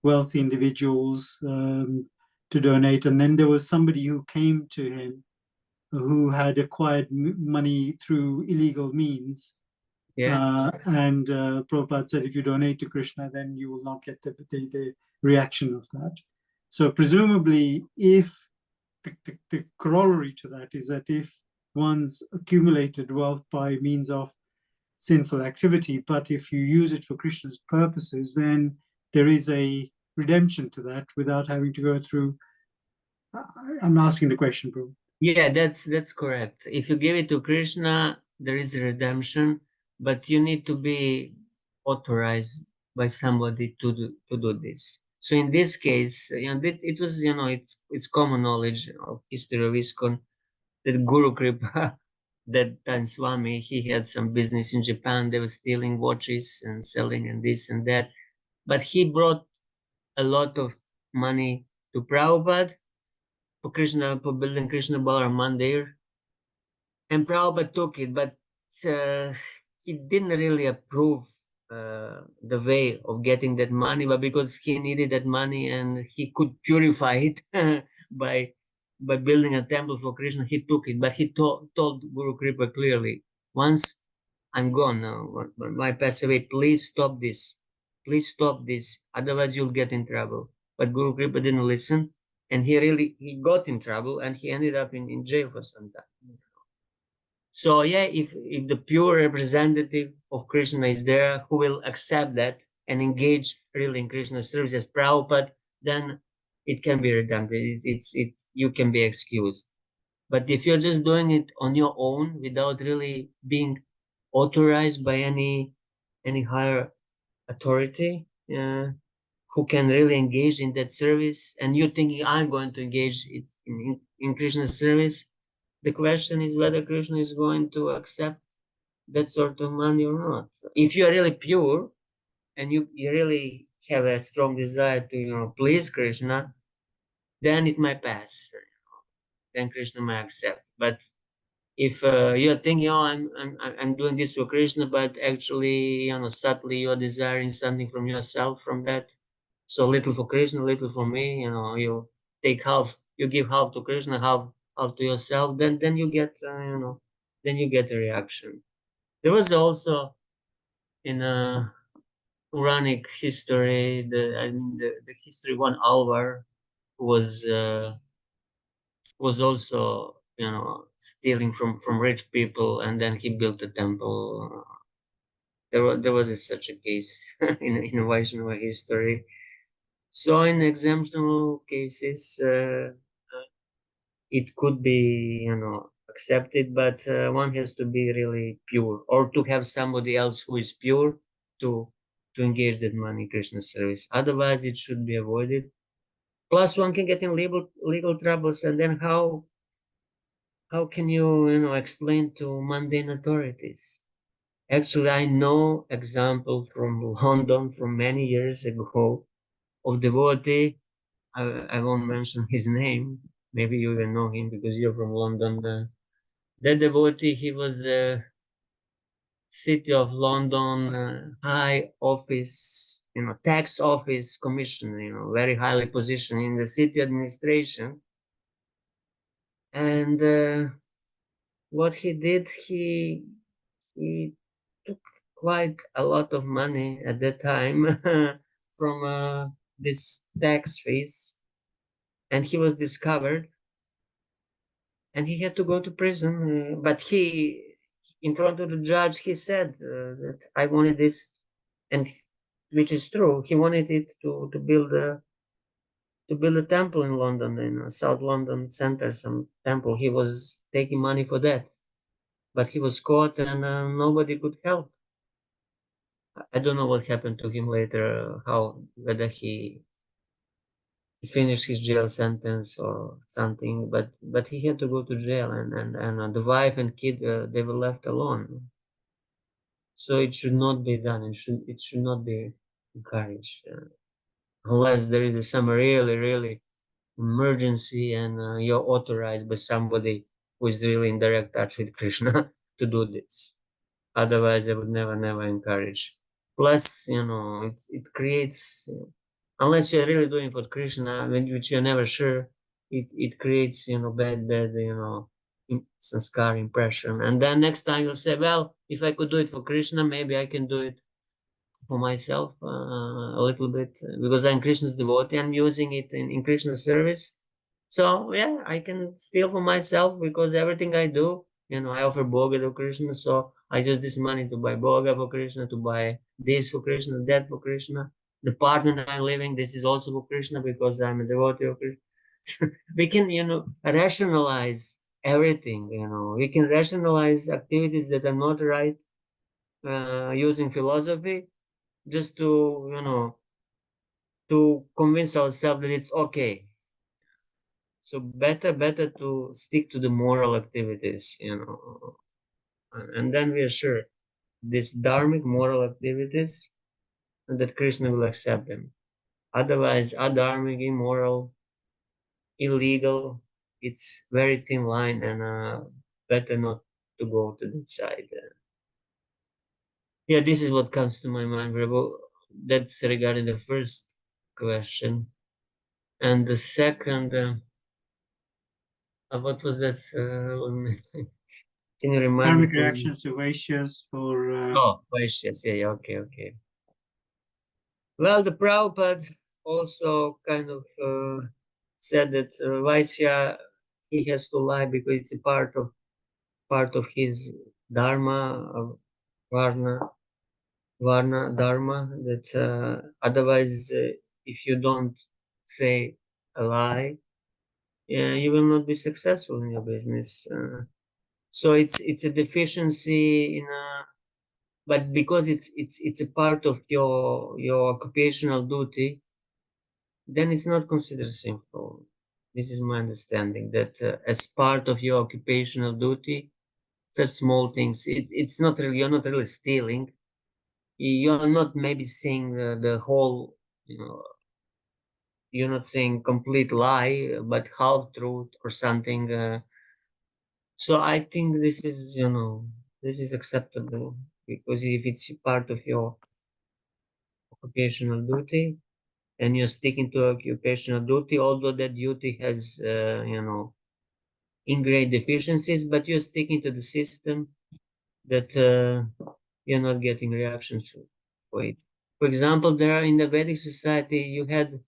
wealthy individuals to donate. And then there was somebody who came to him who had acquired money through illegal means. Yeah. And Prabhupada said, if you donate to Krishna, then you will not get the reaction of that. So presumably, if the corollary to that is that if one's accumulated wealth by means of sinful activity, but if you use it for Krishna's purposes, then there is a redemption to that without having to go through. I'm asking the question, bro. Yeah, that's correct. If you give it to Krishna, there is a redemption, but you need to be authorized by somebody to do this. So in this case, it was, it's common knowledge of history of ISKCON that Guru Kripa, that time Swami, he had some business in Japan. They were stealing watches and selling and this and that, but he brought a lot of money to Prabhupada for building Krishna Balaram Mandir, and Prabhupada took it, but he didn't really approve the way of getting that money, but because he needed that money and he could purify it by building a temple for Krishna, he took it. But he told Guru Kripa clearly, once I'm gone, when I pass away, please stop this. Please stop this. Otherwise you'll get in trouble. But Guru Kripa didn't listen, and he got in trouble, and he ended up in jail for some time. So yeah, if the pure representative of Krishna is there who will accept that and engage really in Krishna's service as Prabhupada, then it can be redemptive. You can be excused. But if you're just doing it on your own without really being authorized by any higher authority, who can really engage in that service, and you're thinking, I'm going to engage in Krishna's service, the question is whether Krishna is going to accept that sort of money or not. If you are really pure and you really have a strong desire to please Krishna, then it might pass. Then Krishna might accept. But if you're thinking, oh, I'm doing this for Krishna, but actually, subtly you're desiring something from yourself from that. So little for Krishna, little for me. You take half, you give half to Krishna, half to yourself. Then you get, then you get a reaction. There was also in Quranic history, the history one Alvar was also stealing from rich people, and then he built a temple. There was such a case in Vaishnava history. So in exemptional cases, it could be accepted, but one has to be really pure, or to have somebody else who is pure to engage that money in Krishna service. Otherwise, it should be avoided. Plus, one can get in legal troubles, and then how can you explain to mundane authorities? Actually, I know example from London from many years ago of devotee. I won't mention his name. Maybe you even know him because you're from London. That devotee, he was City of London high office, tax office commissioner, very highly positioned in the city administration. And what he did, he took quite a lot of money at that time from this tax fees, and he was discovered, and he had to go to prison. But in front of the judge, he said that I wanted this, and which is true. He wanted it to build a temple in London, in South London Center, some temple. He was taking money for that, but he was caught, and nobody could help. I don't know what happened to him later, whether he finished his jail sentence or something, but he had to go to jail, and the wife and kid, they were left alone. So it should not be done. It should not be encouraged, unless there is some really emergency, and you're authorized by somebody who is really in direct touch with Krishna to do this. Otherwise, I would never encourage. Plus, it creates, unless you're really doing for Krishna, which you're never sure, it creates, bad, sanskar impression. And then next time you'll say, well, if I could do it for Krishna, maybe I can do it for myself a little bit, because I'm Krishna's devotee. I'm using it in Krishna's service. So yeah, I can steal for myself because everything I do, I offer bhoga to Krishna. So I use this money to buy bhoga for Krishna, to buy this for Krishna, that for Krishna. The apartment I'm living, this is also for Krishna because I'm a devotee of Krishna. We can, rationalize everything. We can rationalize activities that are not right using philosophy, just to convince ourselves that it's okay. So better to stick to the moral activities, and then we are sure these dharmic moral activities, that Krishna will accept them. Otherwise, adharmic, immoral, illegal, it's very thin line, and better not to go to that side. Yeah, this is what comes to my mind, Prabhu. That's regarding the first question. And the second, what was that? Can you remind me, Karmic please? reactions to Vaishyas for Oh, Vaishyas. Yeah, okay. Well, the Prabhupada also kind of said that Vaishya, he has to lie because it's a part of his dharma, varna, dharma. That otherwise, if you don't say a lie, you will not be successful in your business. So it's a deficiency in a, but because it's a part of your occupational duty, then it's not considered sinful. This is my understanding, that as part of your occupational duty, such small things, it's not really, you're not really stealing. You're not maybe saying the whole, you're not saying complete lie, but half truth or something. So I think this is acceptable, because if it's part of your occupational duty and you're sticking to occupational duty, although that duty has, ingrained deficiencies, but you're sticking to the system, that you're not getting reactions for it. For example, there are in the Vedic society, you had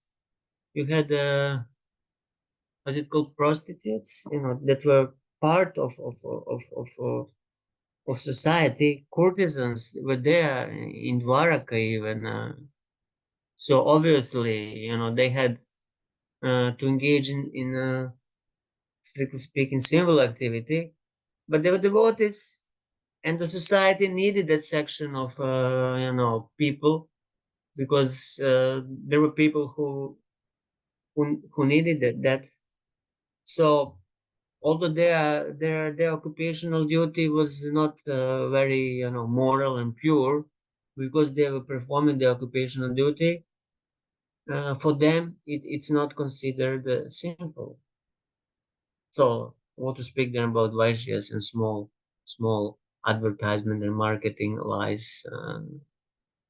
what's it called, prostitutes, that were part of society. Courtesans were there in Dwaraka even. So obviously, they had to engage in strictly speaking, civil activity, but they were devotees, and the society needed that section of people, because there were people who needed that. So although their occupational duty was not very moral and pure, because they were performing their occupational duty, for them it's not considered sinful. So what to speak then about Vaishyas and small advertisement and marketing lies?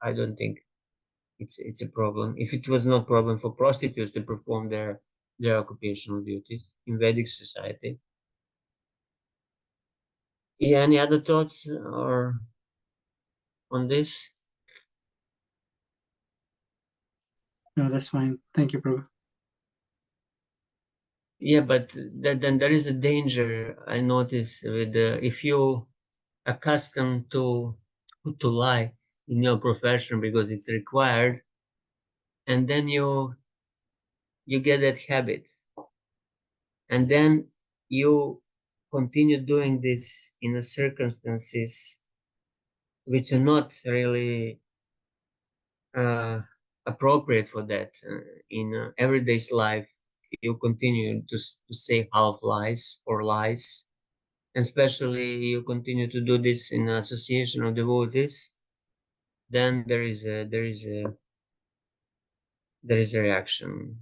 I don't think it's a problem. If it was not problem for prostitutes to perform their occupational duties in Vedic society. Yeah, any other thoughts or on this? No, that's fine. Thank you, Prabhu. Yeah, but then there is a danger I notice with if you accustomed to lie in your profession because it's required, and then you get that habit, and then you continue doing this in the circumstances which are not really uh, appropriate for that. In everyday's life, you continue to say half lies or lies, and especially you continue to do this in association of devotees. Then there is a reaction,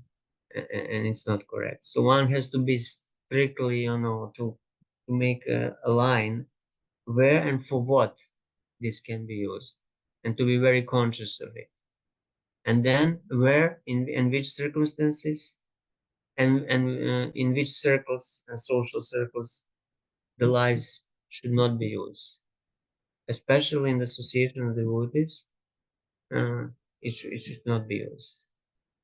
and it's not correct. So one has to be strictly, to make a line where and for what this can be used, and to be very conscious of it. And then where, in which circumstances, and in which circles and social circles the lies should not be used, especially in the association of devotees. It should not be used.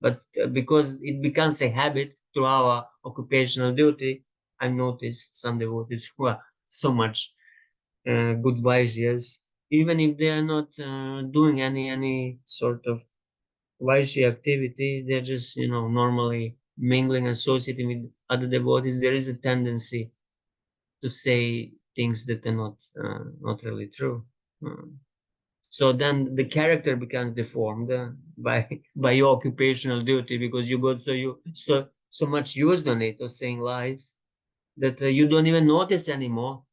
But because it becomes a habit through our occupational duty, I've noticed some devotees who are so much good Vaishyas, even if they are not doing any sort of Vaishya activity, they're just normally mingling, associating with other devotees. There is a tendency to say things that are not really true. So then the character becomes deformed by your occupational duty, because you got so much used on it of saying lies that you don't even notice anymore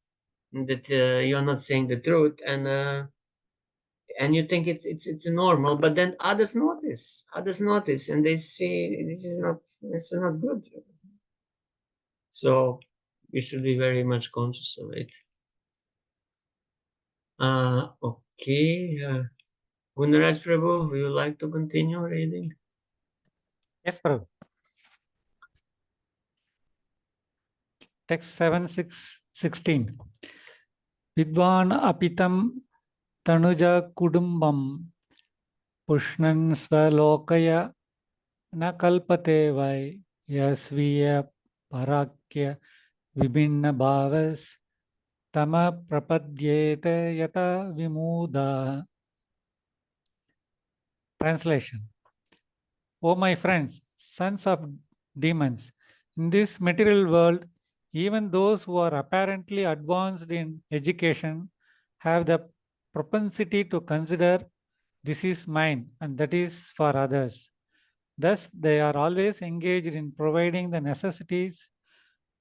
that you're not saying the truth, and you think it's normal, but then others notice, and they see this is not good. So you should be very much conscious of it. Okay. Gunaraj Prabhu, would you like to continue reading? Yes, Prabhu. Text 7:16. Vidvan apitam tanuja kudumbam pushnan swalokaya na kalpate vai yasviya parakya vibhinna bhavas tama prapadyete yata vimuda. Translation. O my friends, sons of demons, in this material world, even those who are apparently advanced in education have the propensity to consider this is mine and that is for others. Thus, they are always engaged in providing the necessities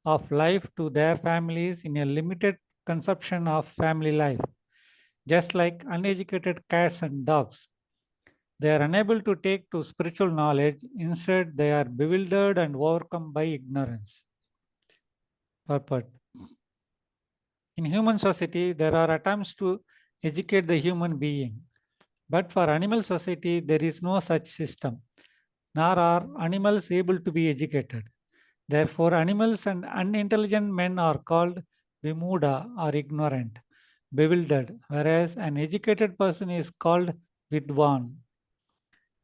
of life to their families in a limited conception of family life, just like uneducated cats and dogs. They are unable to take to spiritual knowledge. Instead, they are bewildered and overcome by ignorance. Purport. In human society, there are attempts to educate the human being. But for animal society, there is no such system, nor are animals able to be educated. Therefore, animals and unintelligent men are called vimuda or ignorant, bewildered, whereas an educated person is called vidwan.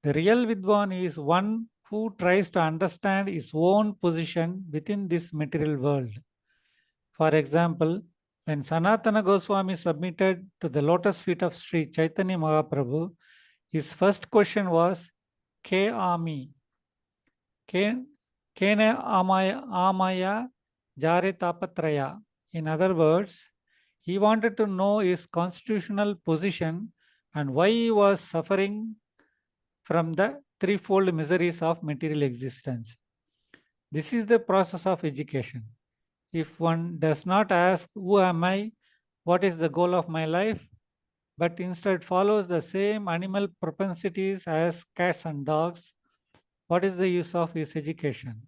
The real Vidwan is one who tries to understand his own position within this material world. For example, when Sanatana Goswami submitted to the lotus feet of Sri Chaitanya Mahaprabhu, his first question was, Ke ami? Kene amaya jare tapatraya? In other words, he wanted to know his constitutional position and why he was suffering from the threefold miseries of material existence. This is the process of education. If one does not ask, who am I? What is the goal of my life? But instead follows the same animal propensities as cats and dogs, what is the use of his education?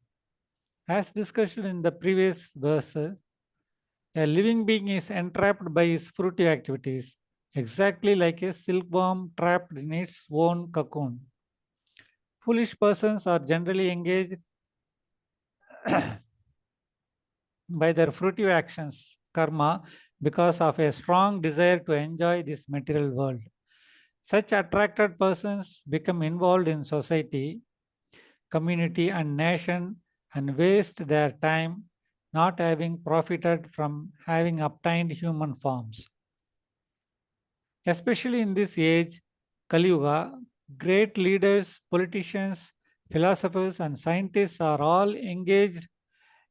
As discussed in the previous verse, a living being is entrapped by his fruitive activities, exactly like a silkworm trapped in its own cocoon. Foolish persons are generally engaged by their fruitive actions, karma, because of a strong desire to enjoy this material world. Such attracted persons become involved in society, community, and nation and waste their time not having profited from having obtained human forms. Especially in this age, Kali Yuga, great leaders, politicians, philosophers, and scientists are all engaged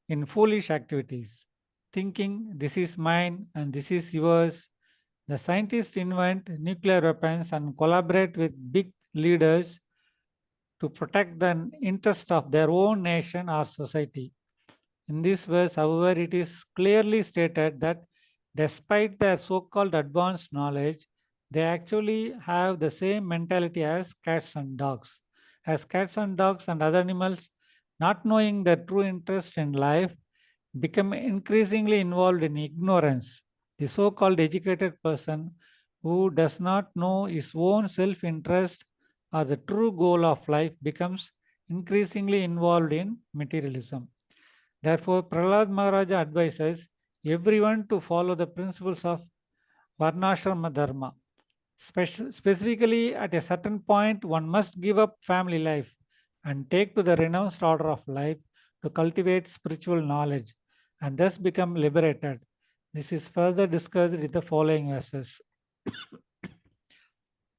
in foolish activities, thinking this is mine and this is yours. The scientists invent nuclear weapons and collaborate with big leaders to protect the interest of their own nation or society. In this verse, however, it is clearly stated that despite their so called advanced knowledge, they actually have the same mentality as cats and dogs. As cats and dogs and other animals, not knowing their true interest in life, become increasingly involved in ignorance. The so called educated person who does not know his own self interest or the true goal of life becomes increasingly involved in materialism. Therefore, Prahlad Maharaja advises everyone to follow the principles of Varnashrama Dharma. Specifically, at a certain point, one must give up family life and take to the renounced order of life to cultivate spiritual knowledge and thus become liberated. This is further discussed in the following verses.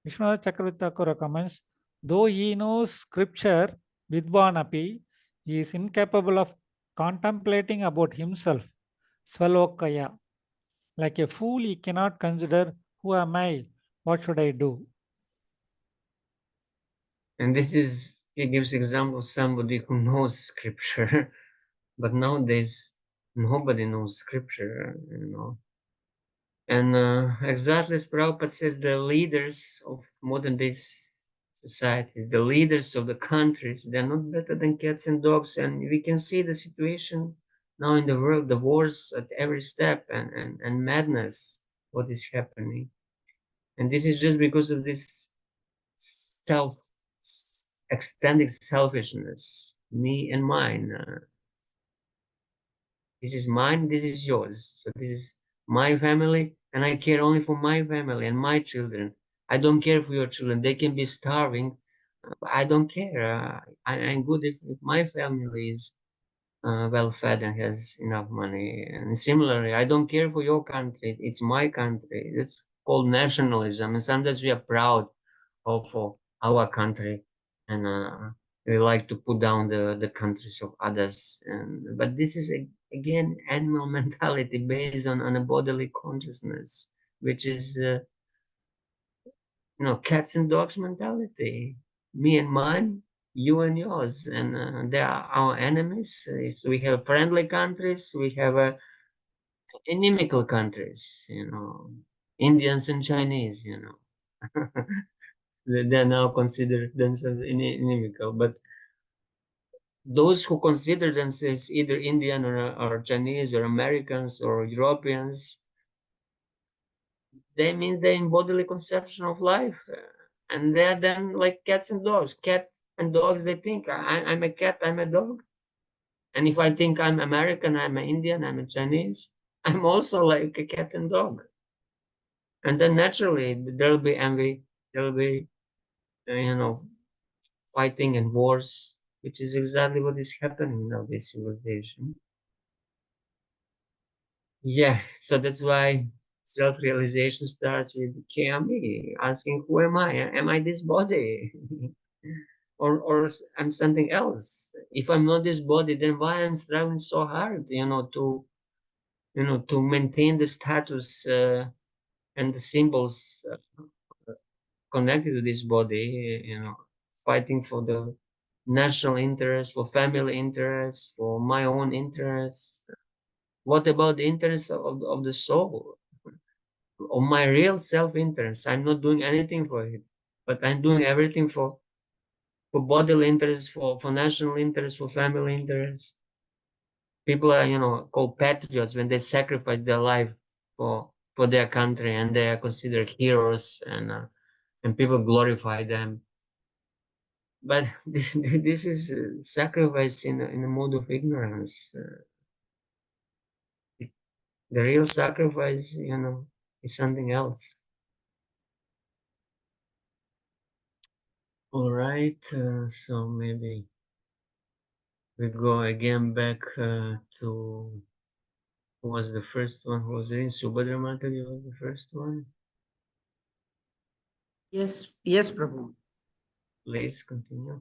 Vishwanath Chakravarti Thakur comments, though he knows scripture, Vidvanapi, he is incapable of contemplating about himself, Svalokaya. Like a fool, he cannot consider, who am I? What should I do? And this is, he gives example of somebody who knows scripture, but nowadays nobody knows scripture, you know. And exactly as Prabhupada says, the leaders of modern day societies, the leaders of the countries, they're not better than cats and dogs. And we can see the situation now in the world, the wars at every step and madness, what is happening. And this is just because of this extending selfishness, me and mine. This is mine, this is yours. So this is my family, and I care only for my family and my children. I don't care for your children. They can be starving. I don't care. I'm good if my family is well fed and has enough money. And similarly, I don't care for your country. It's my country. It's called nationalism. And sometimes we are proud of our country. And we like to put down the countries of others. But this is, again, animal mentality based on a bodily consciousness, which is, cats and dogs mentality. Me and mine, you and yours, and they are our enemies. If we have friendly countries, we have inimical countries. Indians and Chinese. They are now considered themselves inimical, but those who consider themselves either Indian or Chinese or Americans or Europeans, they mean they're in bodily conception of life, and they're then like cats and dogs. Cat and dogs, they think I'm a cat, I'm a dog. And if I think I'm American, I'm an Indian, I'm a Chinese, I'm also like a cat and dog. And then naturally there'll be envy, there'll be, fighting and wars, which is exactly what is happening now, this civilization. Yeah, so that's why self-realization starts with KME, asking, who am I? Am I this body? or I'm something else? If I'm not this body, then why I'm striving so hard, to maintain the status and the symbols connected to this body, fighting for the national interest, for family interests, for my own interests. What about the interests of the soul, of my real self-interest? I'm not doing anything for it, but I'm doing everything for bodily interests, for national interests, for family interests. People are, called patriots when they sacrifice their life for their country, and they are considered heroes, and people glorify them. But this is sacrifice in a mode of ignorance. The real sacrifice, is something else. All right, so maybe we go again back to who was the first one who was in Subhadra Mataji was the first one. Yes, yes, Prabhu. Please continue.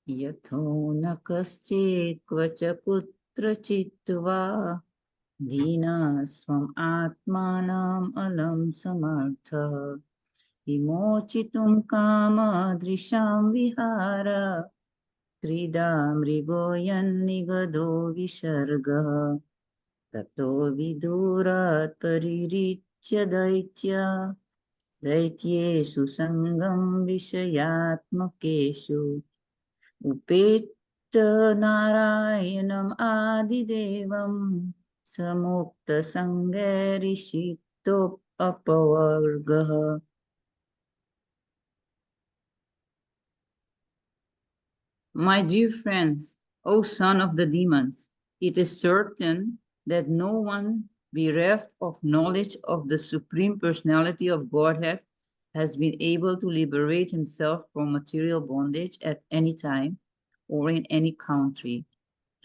यथो न कश्चित् क्वच कुत्रचित् वा दीना स्वम् आत्मानम् अलं समर्थः विमोचितुं कामदृशां विहार क्रीडा मृगो यन्निगदो विसर्गः ततो विदूरात् परिरिच्य दैत्येषु सङ्गं विषयात्मकेषु उपेत्य नारायणम् आदिदेवं समुक्तसङ्गैरिषितोऽपवर्गः. My dear friends, O son of the demons, it is certain that no one bereft of knowledge of the Supreme Personality of Godhead has been able to liberate himself from material bondage at any time or in any country.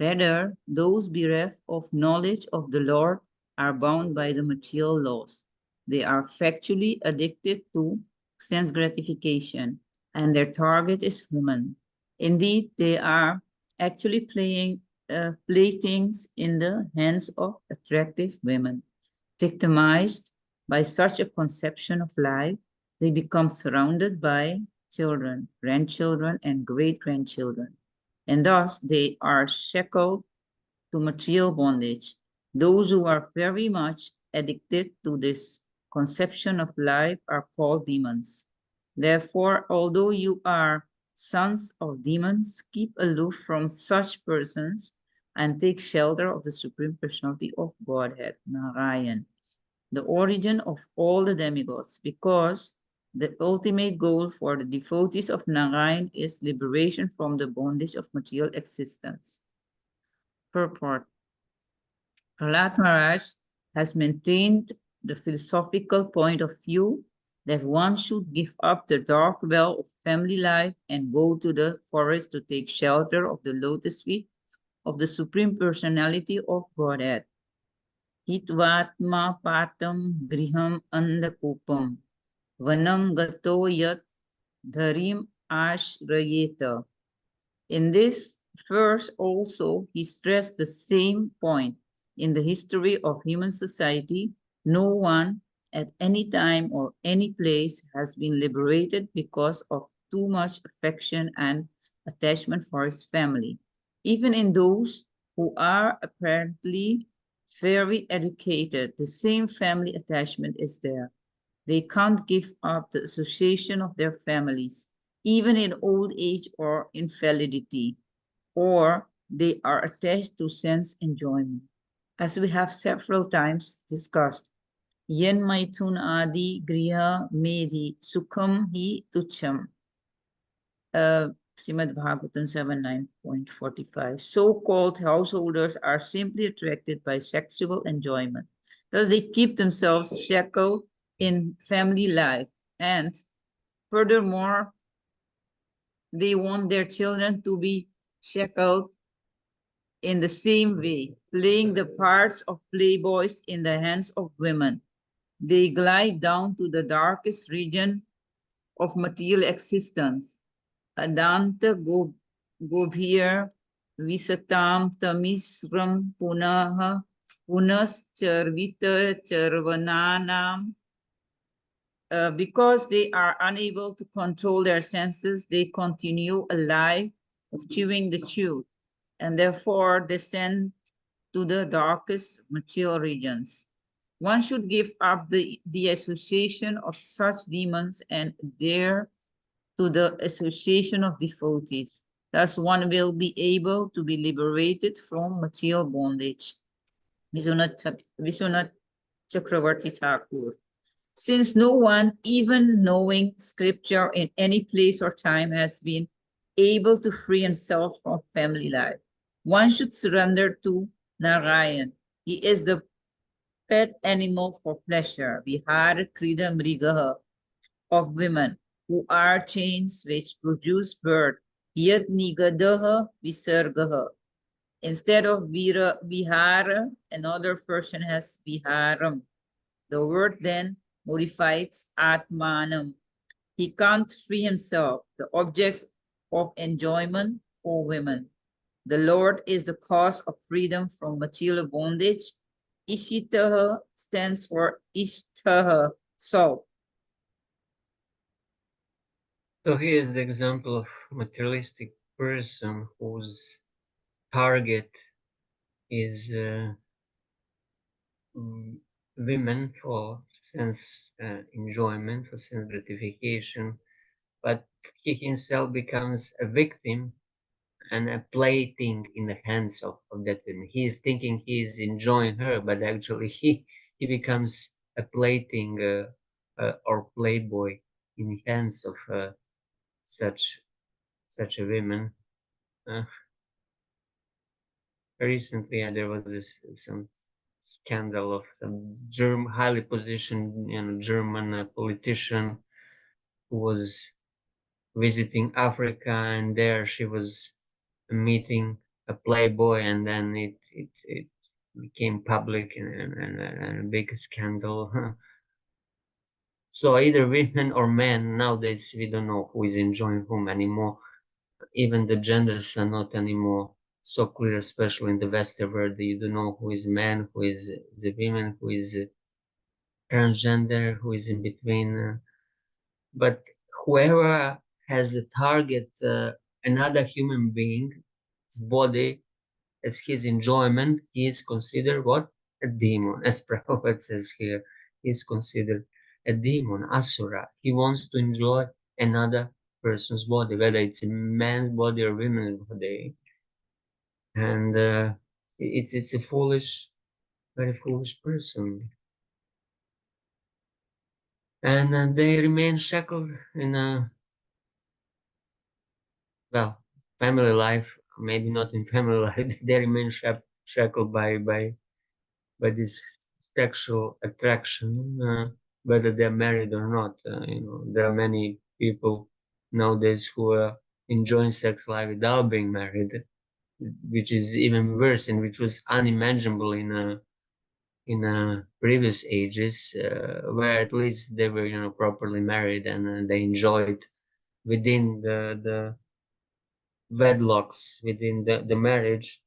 Rather, those bereft of knowledge of the Lord are bound by the material laws. They are factually addicted to sense gratification, and their target is women. Indeed, they are actually playthings in the hands of attractive women. Victimized by such a conception of life, they become surrounded by children, grandchildren, and great-grandchildren, and thus they are shackled to material bondage. Those who are very much addicted to this conception of life are called demons. Therefore, although you are sons of demons, keep aloof from such persons and take shelter of the Supreme Personality of Godhead, Narayan, the origin of all the demigods, because the ultimate goal for the devotees of Narayan is liberation from the bondage of material existence. Purport. Prahlad Maharaj has maintained the philosophical point of view that one should give up the dark well of family life and go to the forest to take shelter of the lotus feet of the Supreme Personality of Godhead. Hitvatma patam griham andakupam vanam gato yat dharim ashrayeta. In this verse also, he stressed the same point. In the history of human society, no one at any time or any place has been liberated because of too much affection and attachment for his family. Even in those who are apparently very educated, the same family attachment is there. They can't give up the association of their families, even in old age or invalidity, or they are attached to sense enjoyment. As we have several times discussed, yen maithun adi griha medhi sukham hi tucham. Srimad Bhagavatam 7:9.45. So-called householders are simply attracted by sexual enjoyment. Thus, they keep themselves shackled in family life, and furthermore, they want their children to be shackled in the same way, playing the parts of playboys in the hands of women. They glide down to the darkest region of material existence. Adanta Gobhir Visatam Tamisram Punaha Punascharvita Charvananam. Because they are unable to control their senses, they continue alive of chewing the chew, and therefore descend to the darkest material regions. One should give up the association of such demons and adhere to the association of devotees. Thus one will be able to be liberated from material bondage. Vishwanath Chakravarti Thakur. Since no one, even knowing scripture in any place or time, has been able to free himself from family life, one should surrender to Narayan. He is the pet animal for pleasure, Vihara Krida Mrigaha, of women, who are chains which produce birth, Yat Nigadaha Visargaha. Instead of Vihara, another version has Viharam. The word then modifies Atmanam. He can't free himself, the objects of enjoyment for women. The Lord is the cause of freedom from material bondage. Ishitaha stands for Ishtaha, so. So here is the example of materialistic person whose target is women for sense enjoyment, for sense gratification, but he himself becomes a victim and a plaything in the hands of that woman. He is thinking he is enjoying her, but actually he becomes a plaything or playboy in the hands of such a woman. Recently, there was some scandal of some highly positioned German politician who was visiting Africa, and there she was meeting a playboy, and then it became public and a big scandal. So either women or men nowadays, we don't know who is enjoying whom anymore. Even the genders are not anymore so clear, especially in the Western world. You don't know who is man, who is the women, who is transgender, who is in between. But whoever has the target another human being's body as his enjoyment, he is considered what? A demon. As Prabhupada says here, he is considered a demon, asura. He wants to enjoy another person's body, whether it's a man's body or woman's body. And it's a foolish, very foolish person. And they remain shackled in a, well, family life, maybe not in family life, they remain shackled by this sexual attraction, whether they're married or not. There are many people nowadays who are enjoying sex life without being married, which is even worse and which was unimaginable in previous ages, where at least they were properly married and they enjoyed within the wedlocks, within the marriage.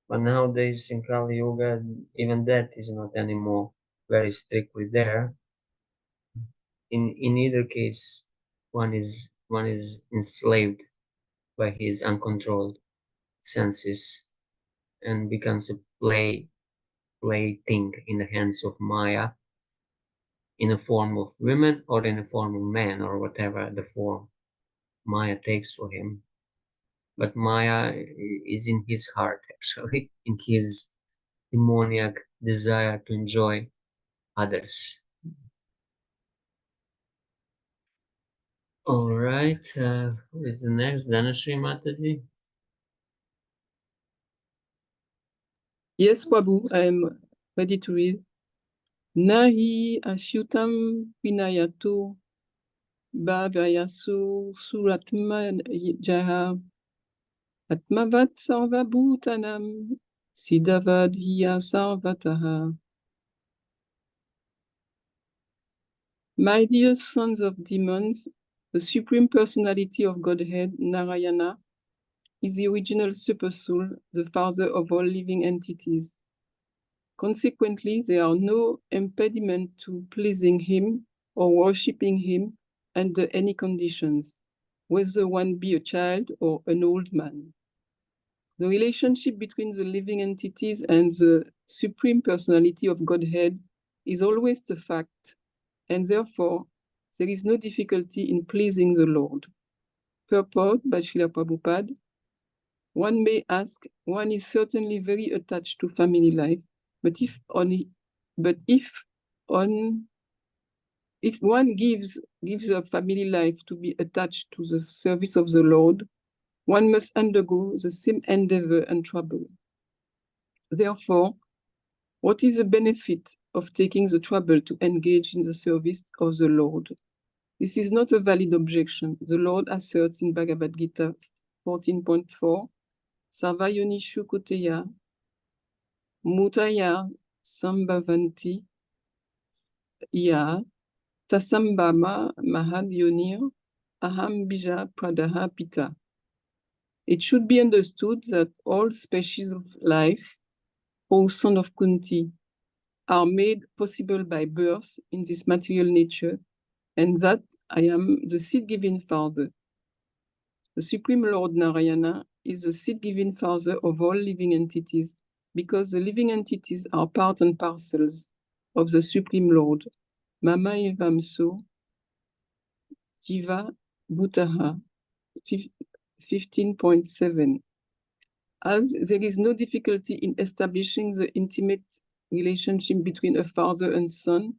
But nowadays in Kali Yuga, even that is not anymore very strictly there. In either case, one is enslaved by his uncontrolled senses and becomes a plaything in the hands of Maya, in the form of women or in the form of man, or whatever the form Maya takes for him. But Maya is in his heart, actually, in his demoniac desire to enjoy others. All right, who is the next? Dhanashree Mataji? Yes, Prabhu, I am ready to read. Nahi Ashutam Vinayato Bhagayasu Suratma Jaha Atmavat Sarvabhutanam Siddhavad Hiya Sarvataha. My dear sons of demons, the Supreme Personality of Godhead, Narayana, is the original Supersoul, the father of all living entities. Consequently, there are no impediment to pleasing him or worshipping him under any conditions. whether one be a child or an old man. The relationship between the living entities and the Supreme Personality of Godhead is always the fact, and therefore there is no difficulty in pleasing the Lord. Purport by Srila Prabhupada. One may ask, one is certainly very attached to family life, but if one gives up family life to be attached to the service of the Lord, one must undergo the same endeavor and trouble. Therefore, what is the benefit of taking the trouble to engage in the service of the Lord? This is not a valid objection. The Lord asserts in Bhagavad Gita 14.4, Sarvayonishu Kuteya Mutaya Sambhavanti Ya Tasambhama Mahadyonir Aham Bija Pradaha Pita. It should be understood that all species of life, O son of Kunti, are made possible by birth in this material nature, and that I am the seed-giving father. The Supreme Lord Narayana is the seed-giving father of all living entities, because the living entities are part and parcels of the Supreme Lord. Mama Evamso Jiva Bhutaha 15.7. As there is no difficulty in establishing the intimate relationship between a father and son,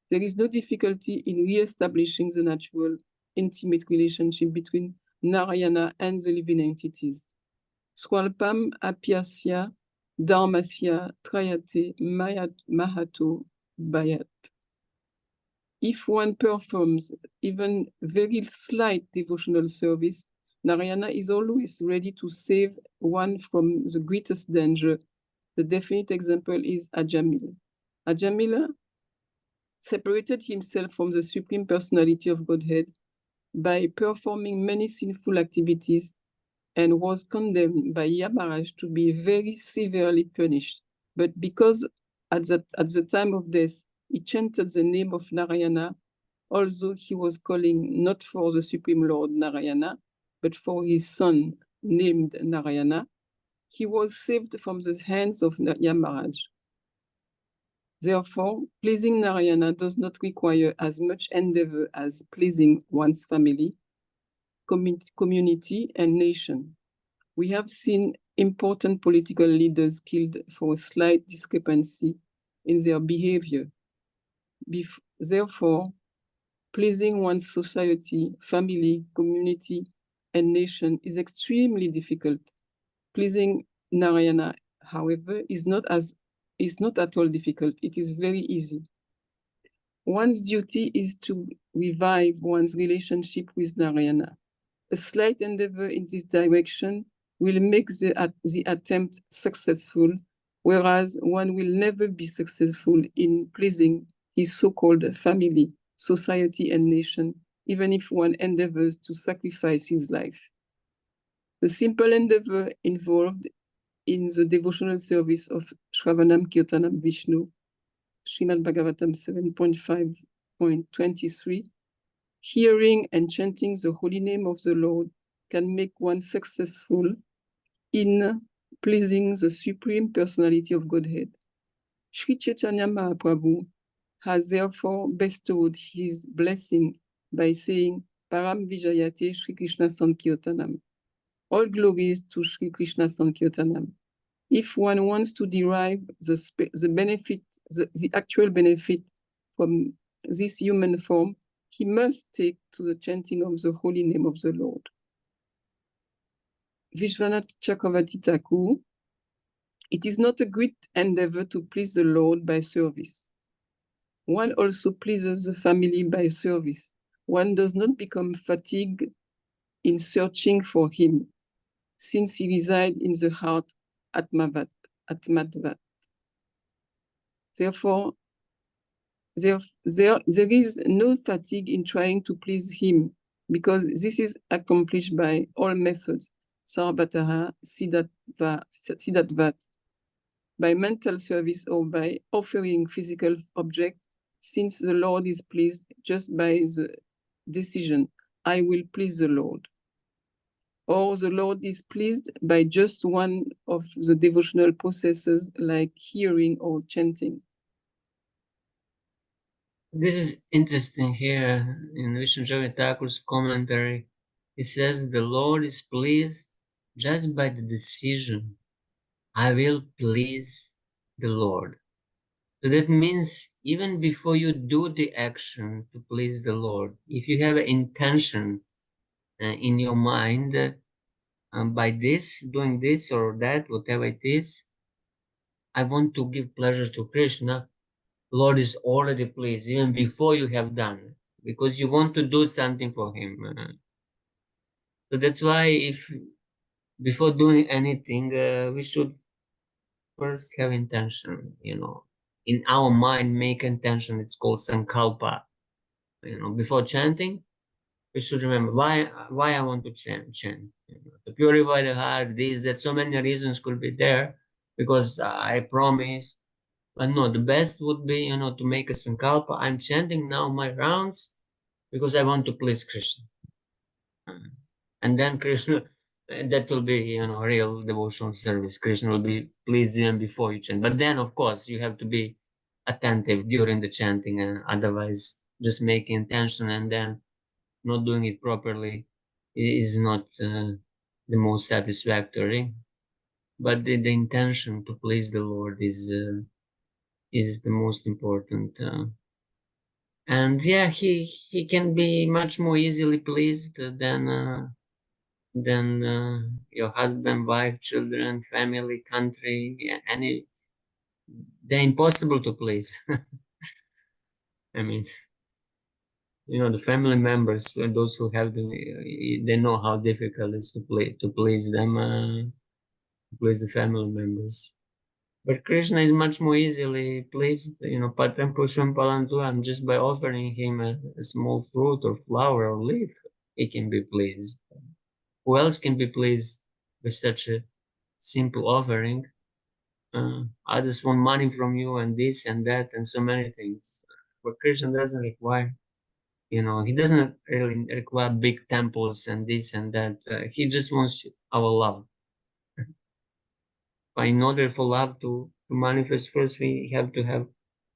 there is no difficulty in re-establishing the natural intimate relationship between Narayana and the living entities. Swalpam apyasya dharmasya trayate mahato bayat. If one performs even very slight devotional service, Narayana is always ready to save one from the greatest danger. The definite example is Ajamila. Ajamila separated himself from the Supreme Personality of Godhead by performing many sinful activities and was condemned by Yamaraj to be very severely punished. But because at the time of death, he chanted the name of Narayana, although he was calling not for the Supreme Lord Narayana, but for his son named Narayana, he was saved from the hands of Yamaraj. Therefore, pleasing Narayana does not require as much endeavor as pleasing one's family, community, and nation. We have seen important political leaders killed for a slight discrepancy in their behavior. Therefore, pleasing one's society, family, community, and nation is extremely difficult. Pleasing Narayana, however, is not at all difficult. It is very easy. One's duty is to revive one's relationship with Narayana. A slight endeavor in this direction will make the attempt successful, whereas one will never be successful in pleasing his so-called family, society, and nation, even if one endeavors to sacrifice his life. The simple endeavor involved in the devotional service of Shravanam Kirtanam Vishnu, Srimad Bhagavatam 7.5.23, hearing and chanting the holy name of the Lord can make one successful in pleasing the Supreme Personality of Godhead. Sri Chaitanya Mahaprabhu has therefore bestowed his blessing by saying, Param Vijayate Sri Krishna Sankirtanam. All glories to Sri Krishna Sankirtanam. If one wants to derive the actual benefit from this human form, he must take to the chanting of the holy name of the Lord. Vishwanath Chakravarti Thakur, it is not a great endeavor to please the Lord by service. One also pleases the family by service. One does not become fatigued in searching for him, since he resides in the heart Atmadvat. Therefore, there is no fatigue in trying to please him, because this is accomplished by all methods, Sarvataha, Siddhatvat, by mental service or by offering physical object, since the Lord is pleased just by the decision. I will please the Lord. Or the Lord is pleased by just one of the devotional processes like hearing or chanting. This is interesting here in Vishnu Thakur's commentary. He says the Lord is pleased just by the decision, I will please the Lord. So that means even before you do the action to please the Lord, if you have an intention in your mind by this, doing this or that, whatever it is, I want to give pleasure to Krishna, Lord is already pleased even before you have done, because you want to do something for him. So that's why if before doing anything, we should first have intention, in our mind, make intention. It's called sankalpa. Before chanting, we should remember why I want to chant. To purify the heart, that so many reasons could be there, because I promised. But no, the best would be, to make a sankalpa. I'm chanting now my rounds because I want to please Krishna. And then Krishna, that will be, real devotional service. Krishna will be pleased even before you chant. But then, of course, you have to be attentive during the chanting, and otherwise, just making intention and then not doing it properly is not the most satisfactory. But the intention to please the Lord is the most important. And yeah, he can be much more easily pleased than your husband, wife, children, family, country, any. They're impossible to please. I mean, the family members, those who have them, they know how difficult it is to please them, to please the family members. But Krishna is much more easily pleased, Patram Pushpam Palanturam, just by offering him a small fruit or flower or leaf, he can be pleased. Who else can be pleased with such a simple offering? Others want money from you and this and that and so many things. But Krishna doesn't require, he doesn't really require big temples and this and that. He just wants our love. But in order for love to manifest, first we have to have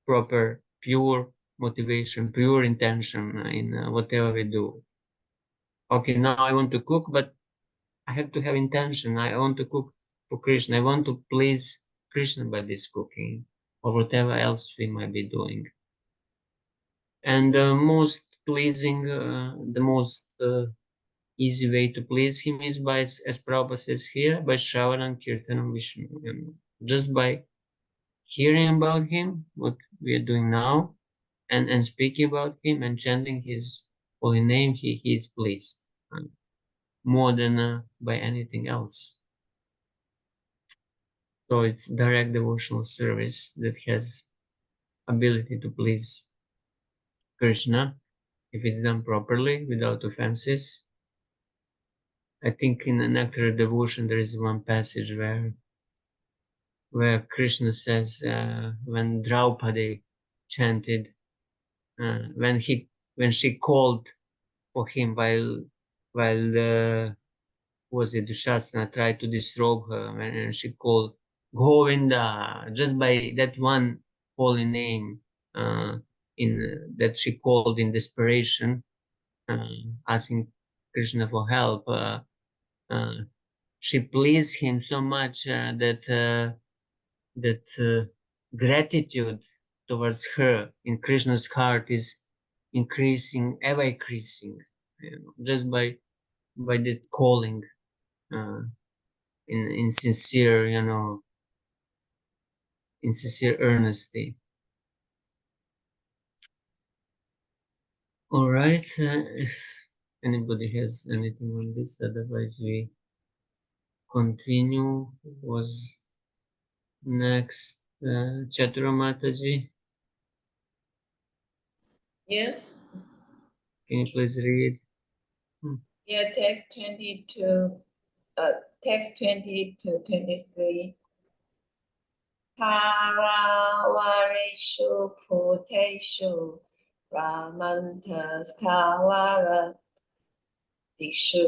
proper, pure motivation, pure intention in whatever we do. Okay, now I want to cook, but I have to have intention. I want to cook for Krishna. I want to please Krishna by this cooking or whatever else we might be doing. And the most pleasing, the most easy way to please him is by, as Prabhupada says here, by Shravanam Kirtanam Vishnu. Just by hearing about him, what we are doing now, and speaking about him and chanting his holy name, he is pleased more than by anything else. So it's direct devotional service that has ability to please Krishna if it's done properly without offenses. I think in the Nectar of Devotion there is one passage where Krishna says when Draupadi chanted, when she called for him while was it Dushasana tried to disrobe her, and she called Govinda just by that one holy name that she called in desperation, asking Krishna for help. She pleased him so much that gratitude towards her in Krishna's heart is increasing, ever increasing, just by that calling in sincere, in sincere earnesty. All right, if anybody has anything on this, otherwise we continue. Was next Chatura Mataji. Yes. Can you please read? Yeah, text 22, text 20 to 23. Paravarishu Puteshu Ramantas Kawara Dikshu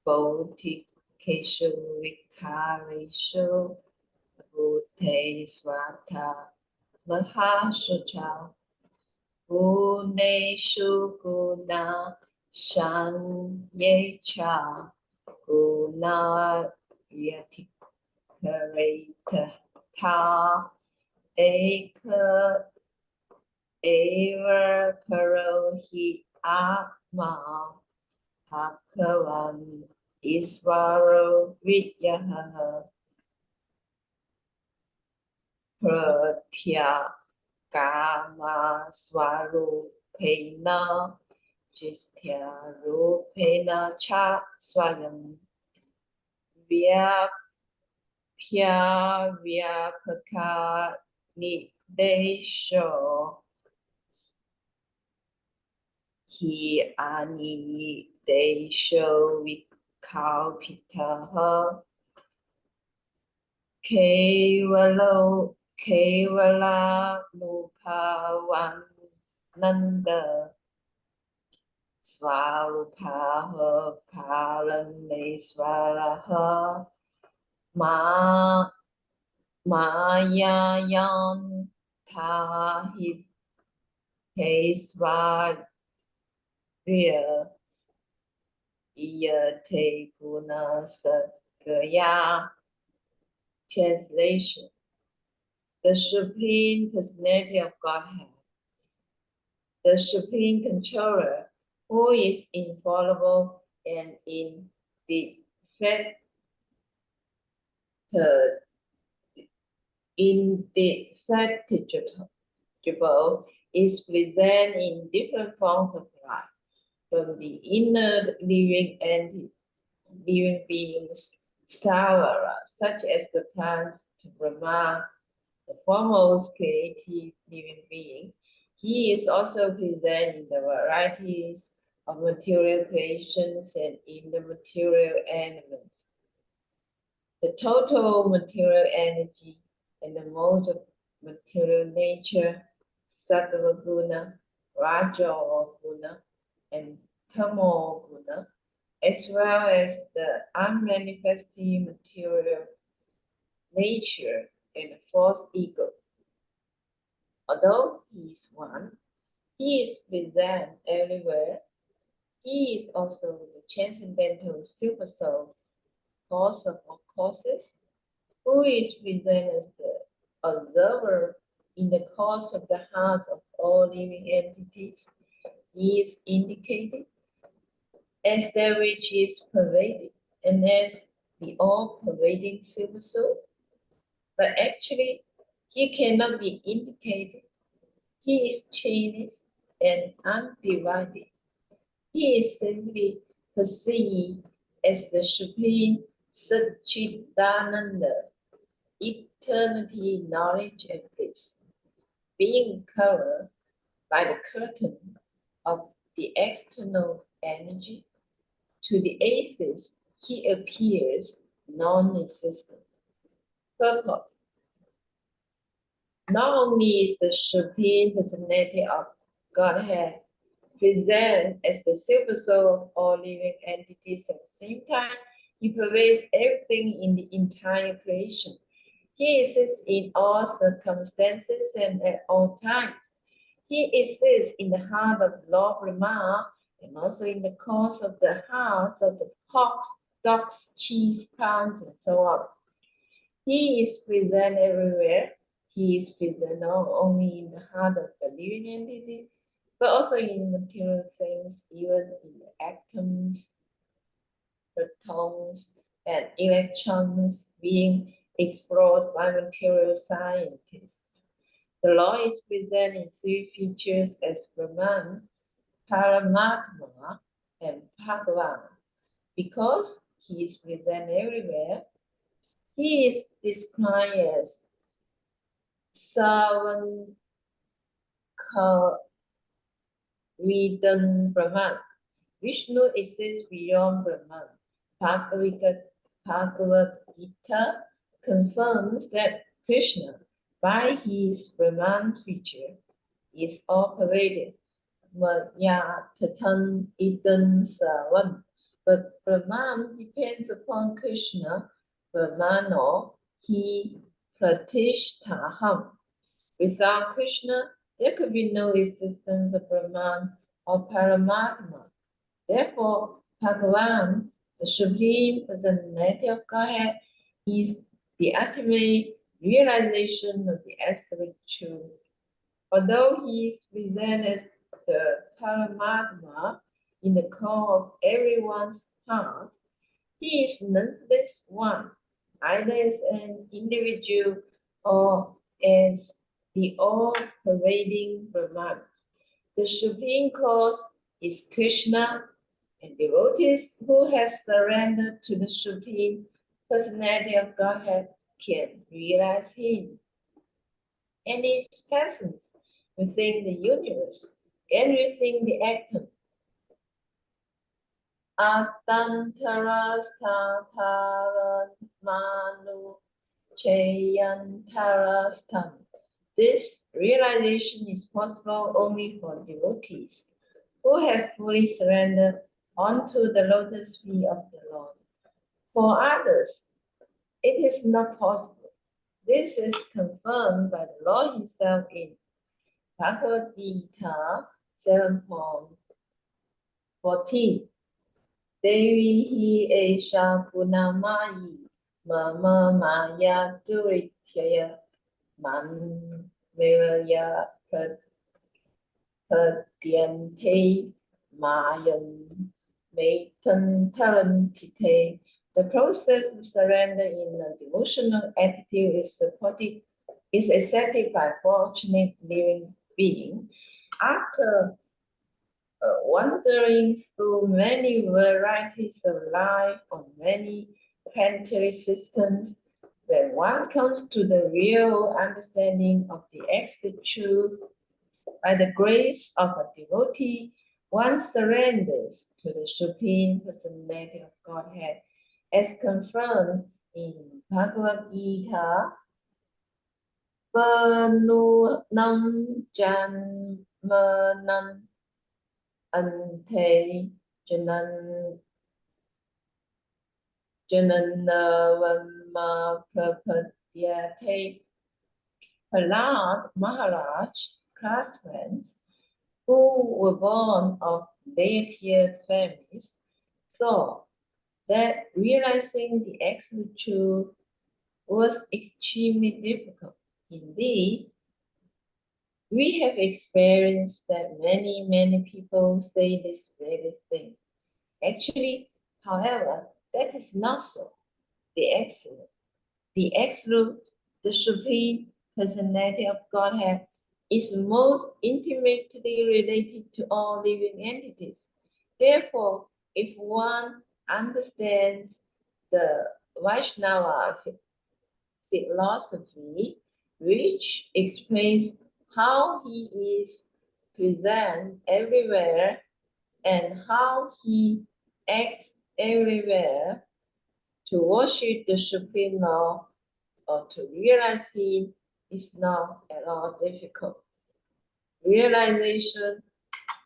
Bodhikeshu Vikareshu Bhute Swata Mahashucha Guneshu Guna Shanyecha Guna Yatikareta Ta Eka Eva Parohi Atma Bhagavan Isvaro Vidyaha Pratya Kama Swarupena Jistya Rupena Cha Swayam Vyapya Vyapaka Nidesho Ki Ani Desho Vikalpitaha Kevala Nupavananda Swarupaha Parameswaraha Mayayan Tahit Tesvarya Iyate Guna Sakaya. Translation: the Supreme Personality of Godhead, the Supreme Controller, who is infallible and indefatigable, is present in different forms of life, from the inner living and living beings, Stavara, such as the plants, to Brahma, the foremost creative living being. He is also present in the varieties of material creations and in the material elements. The total material energy and the modes of material nature, Sattva Guna, Raja Guna, and Tamo Guna, as well as the unmanifested material nature and the false ego. Although he is one, he is present everywhere. He is also the transcendental super soul, cause of all causes, who is present as the observer in the cause of the hearts of all living entities. He is indicated as that which is pervading and as the all-pervading super soul. But actually, he cannot be indicated. He is chainless and undivided. He is simply perceived as the Supreme Satchidananda, eternity, knowledge, and bliss, being covered by the curtain of the external energy. To the atheist, he appears non-existent. Purport: not only is the Supreme Personality of Godhead present as the silver soul of all living entities, at the same time, he pervades everything in the entire creation. He exists in all circumstances and at all times. He exists in the heart of Lord Brahma and also in the course of the hearts of the hawks, dogs, cheese, plants, and so on. He is present everywhere. He is present not only in the heart of the living entity, but also in material things, even in the atoms, protons, and electrons being explored by material scientists. The law is present in three features as Brahman, Paramatma, and Bhagavan. Because he is present everywhere, he is described as Savan Vidam Brahman. Vishnu exists beyond Brahman. Bhagavad Gita confirms that Krishna, by his Brahman feature, is all pervading. Maya Tatan Idam Savan. But Brahman depends upon Krishna. Brahmano he pratishtaham. Without Krishna, there could be no existence of Brahman or Paramatma. Therefore, Bhagavan, the Supreme Personality of Godhead, is the ultimate realization of the absolute truth. Although he is presented as the Paramatma in the core of everyone's heart, he is nonetheless one, either as an individual or as the all-pervading Brahman. The Supreme Cause is Krishna, and devotees who have surrendered to the Supreme Personality of Godhead can realize Him and His presence within the universe and within the atom. Atantarastataran manu chayantarastam. This realization is possible only for devotees who have fully surrendered onto the lotus feet of the Lord. For others, it is not possible. This is confirmed by the Lord Himself in Bhagavata 7.14. Devi hi esha punamayi mama maya durityaya man mevaya pradyante mayan metan tarantite. The process of surrender in a devotional attitude is accepted by fortunate living being. After wandering through many varieties of life on many planetary systems, when one comes to the real understanding of the absolute truth, by the grace of a devotee, one surrenders to the Supreme Personality of Godhead, as confirmed in Bhagavad Gita. Panunam janmanam ante jananavanma prapadyate. Prahlad Maharaj's class friends, who were born of deity families, thought that realizing the absolute truth was extremely difficult. Indeed, we have experienced that many people say this very thing. Actually, however, that is not so. The absolute, the Supreme Personality of Godhead is most intimately related to all living entities. Therefore, if one understands the Vaishnava philosophy, which explains how he is present everywhere and how he acts everywhere, to worship the Supreme Lord or to realize Him is not at all difficult. Realization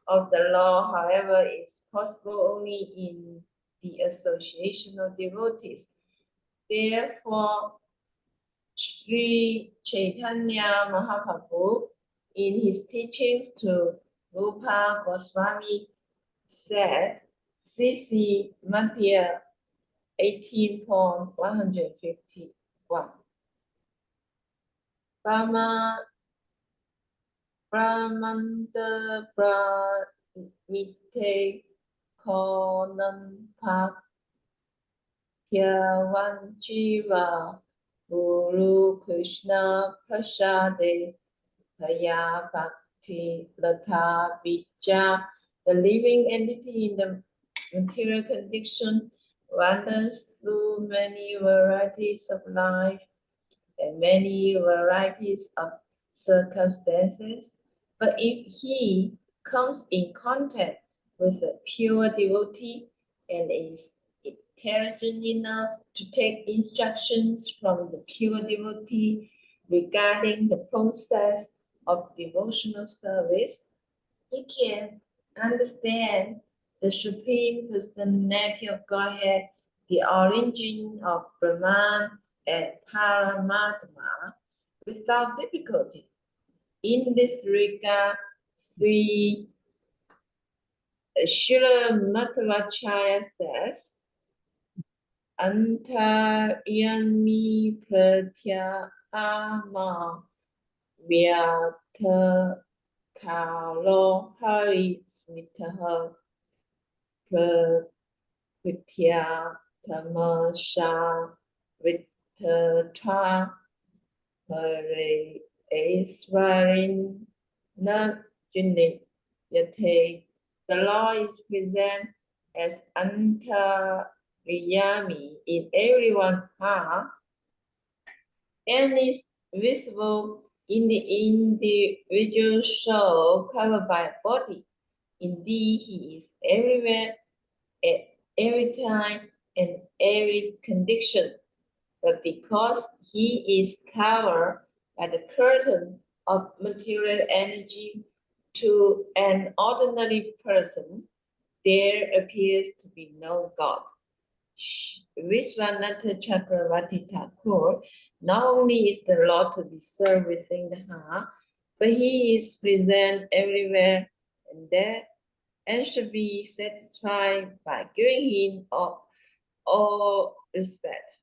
of the law, however, is possible only in the association of devotees. Therefore, Sri Chaitanya Mahaprabhu, in his teachings to Rupa Goswami, said, CC Madhya 18.151. Brahmanda Pramite Konam Bhakyavanjiva Guru Krishna Prasade Paya Bhakti Latha Vijja. The living entity in the material condition wanders through many varieties of life and many varieties of circumstances. But if he comes in contact with a pure devotee and is intelligent enough to take instructions from the pure devotee regarding the process of devotional service, he can understand the Supreme Personality of Godhead, the origin of Brahman and Paramatma, without difficulty. In this regard, Sri Srila Madhvacharya says, Antaryami pratyama vyatha kalo hari smitaha pratya tamasha vittatra pare esvarin na juni yate. The law is present as antaryami in everyone's heart and is visible in the individual soul covered by a body. Indeed, he is everywhere, at every time, and every condition. But because he is covered by the curtain of material energy, to an ordinary person, there appears to be no God. Vishwanatha Chakravarti Thakur not only is the Lord to be served within the heart, but he is present everywhere and there, and should be satisfied by giving him all respect.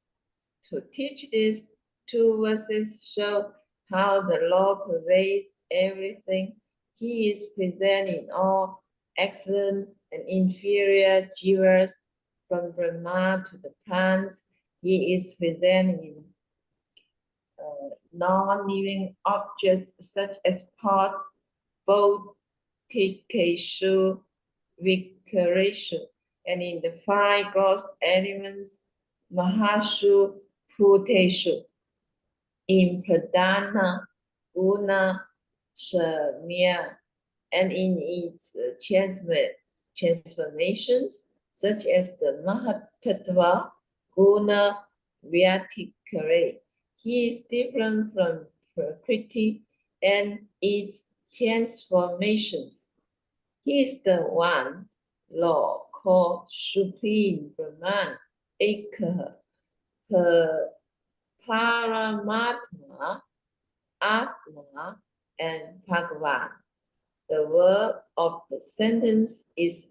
To teach this, 2 verses show how the Lord pervades everything. He is present in all excellent and inferior jivas, from Brahma to the plants. He is present in non-living objects such as pots, bodhikeshu, vicareshu, and in the 5 gross elements, mahashu, bhuteshu, in pradana, guna, samya, and in its transformations, such as the mahatattva, guna, vyatikare. He is different from Prakriti and its transformations. He is the one law called Supreme Brahman, Ekaha, Paramatma, Atma, and Bhagavan. The word of the sentence is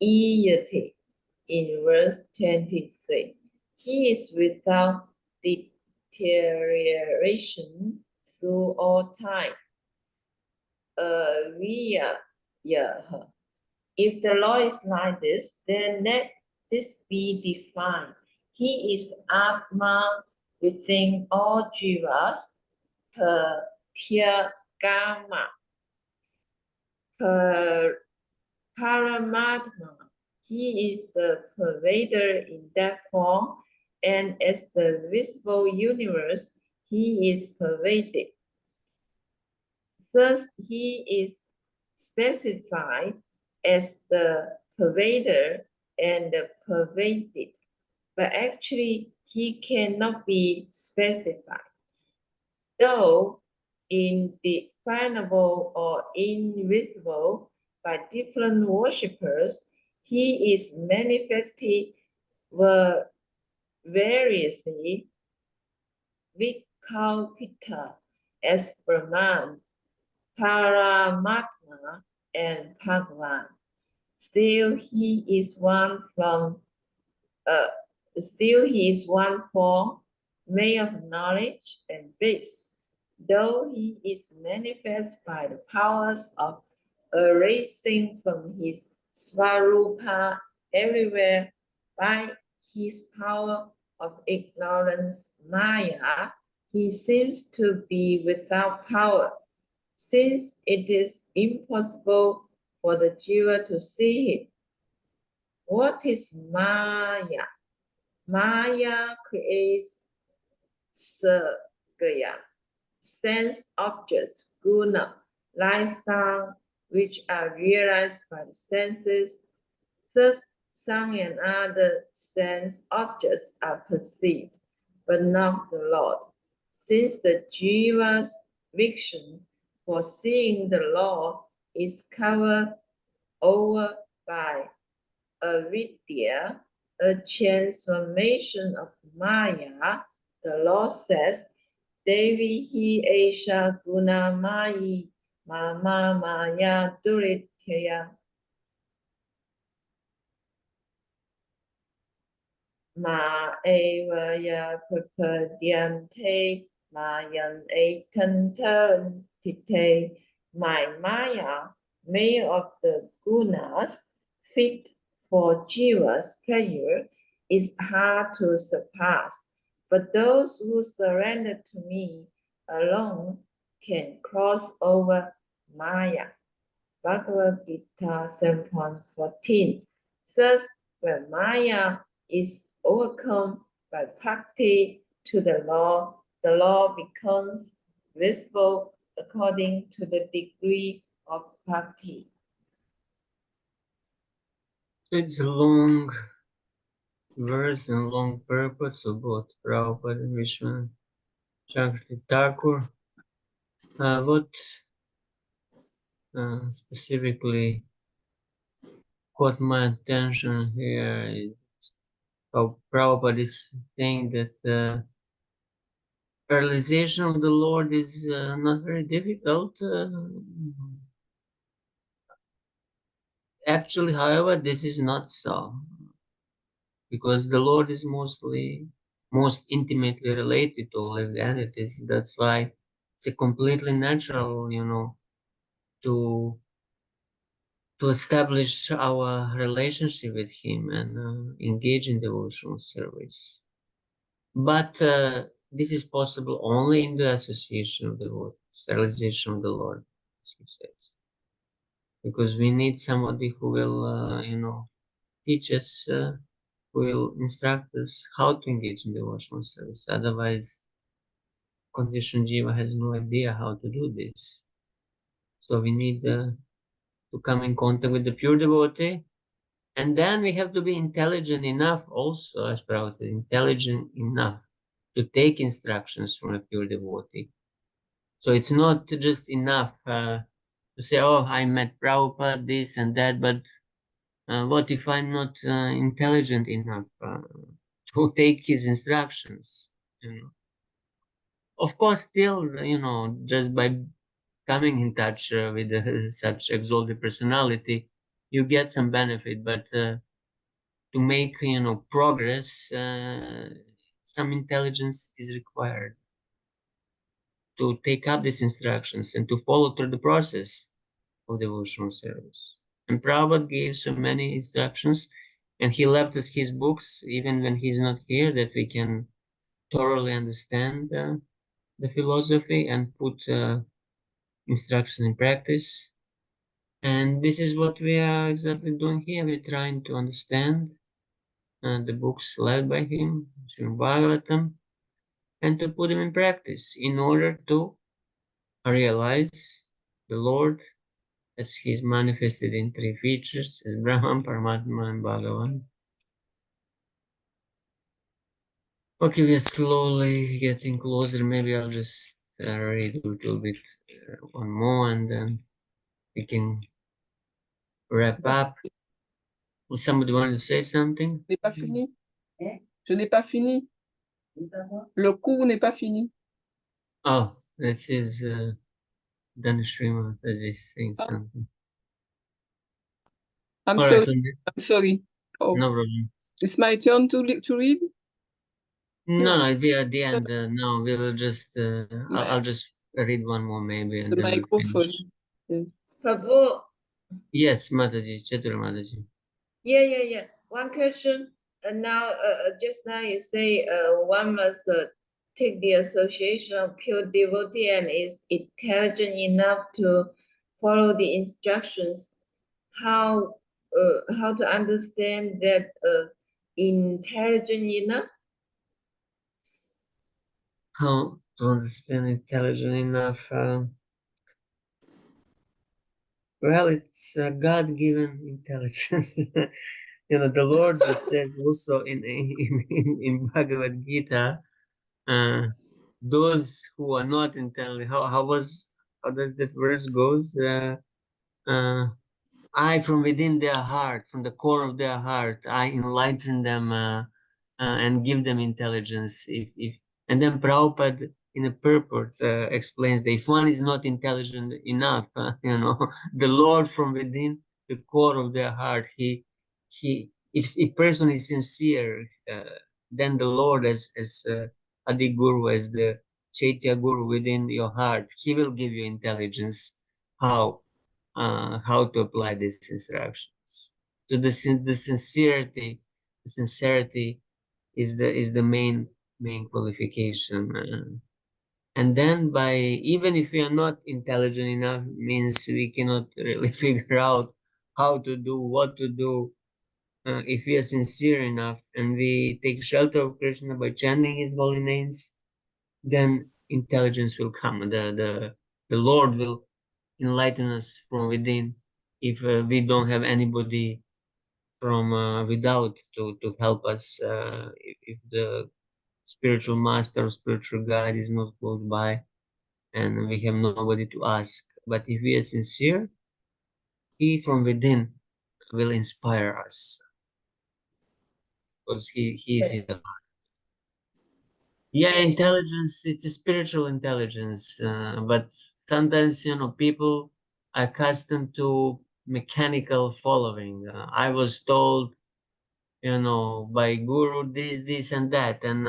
iyate in verse 23. He is without deterioration through all time. If the law is like this, then let this be defined. He is Atma within all jivas, Pratyagama, Paramatma. He is the pervader in that form, and as the visible universe, he is pervaded. Thus, he is specified as the pervader and the pervaded, but actually he cannot be specified. Though indefinable or invisible by different worshippers, he is manifested variously Vikalpita as Brahman, Paramatma, and Bhagavan. Still he is one form made of knowledge and bliss. Though he is manifest by the powers of arising from his Svarupa everywhere, by his power of ignorance, Maya, he seems to be without power, since it is impossible for the jiva to see him. What is Maya? Maya creates sagaya, sense objects, guna, light, sound, which are realized by the senses. Thus, sound and other sense objects are perceived, but not the Lord. Since the jiva's vision for seeing the Lord is covered over by avidya, a transformation of Maya, the Lord says, Devi hi esha guna mayi mama maya duritya. Ma eva ya prapadyante mayan etantante. My Maya, made of the gunas, fit for Jiva's pleasure, is hard to surpass. But those who surrender to me alone can cross over Maya. Bhagavata 7.14. Thus, when Maya is overcome by bhakti to the law becomes visible according to the degree of bhakti. It's a long verse and long purpose of both Prabhupada and Vishwanath Chakravarti Thakur. What specifically caught my attention here is how Prabhupada is saying that realization of the Lord is not very difficult. Actually, however, this is not so, because the Lord is most intimately related to all entities. That's why it's a completely natural, to establish our relationship with Him and engage in devotional service. But this is possible only in the association of the Lord, realization of the Lord, as He says, because we need somebody who will, teach us, who will instruct us how to engage in devotional service. Otherwise, conditioned jiva has no idea how to do this. So we need to come in contact with the pure devotee, and then we have to be intelligent enough also, as Prabhupada said, intelligent enough to take instructions from a pure devotee. So it's not just enough to say, oh, I met Prabhupada, this and that, but what if I'm not intelligent enough to take his instructions? Of course, still, just by coming in touch with such exalted personality, you get some benefit, but to make progress, some intelligence is required to take up these instructions and to follow through the process of devotional service. And Prabhupada gave so many instructions, and he left us his books even when he's not here, that we can thoroughly understand the philosophy and put instructions in practice. And this is what we are exactly doing here. We're trying to understand the books led by him, Srimad Bhagavatam, and to put them in practice in order to realize the Lord as he is manifested in three features, as Brahman, Paramatma, and Bhagavan. Okay, we are slowly getting closer. Maybe I'll just read a little bit one more, and then we can wrap up. Would somebody want to say something? Je n'ai pas fini. Je n'ai pas fini. Le cours n'est pas fini. Oh, this is Dhanashrima that is saying something. I'm All sorry. right, I'm sorry. Oh, no problem. it's my turn to read. No, we are at the end now. We will just, My- I'll just read one more maybe, and The then we'll microphone. finish. Yeah. Prabhu, Yes, Mataji, Chatur Mataji. yeah. One question. Just now you say one must take the association of pure devotee and is intelligent enough to follow the instructions. How to understand that intelligent enough? How to understand intelligent enough? Well, it's a God-given intelligence. The Lord says also in Bhagavad Gita, those who are not intelligent. How does that verse goes? I, from within their heart, from the core of their heart, I enlighten them and give them intelligence. And then Prabhupada, in a purport, explains that if one is not intelligent enough, the Lord from within the core of their heart, if a person is sincere, then the Lord, as Adi Guru, as the Chaitya Guru within your heart, he will give you intelligence how to apply these instructions. So the sincerity is the main qualification. And then by, even if we are not intelligent enough, means we cannot really figure out how to do, what to do. If we are sincere enough and we take shelter of Krishna by chanting his holy names, then intelligence will come. The Lord will enlighten us from within if we don't have anybody from without to help us. If the spiritual master or spiritual guide is not close by and we have nobody to ask. But if we are sincere, he from within will inspire us because he's in Yes. the heart. Yeah, Yeah. intelligence, it's a spiritual intelligence, but sometimes, people are accustomed to mechanical following. I was told, by guru this and that, and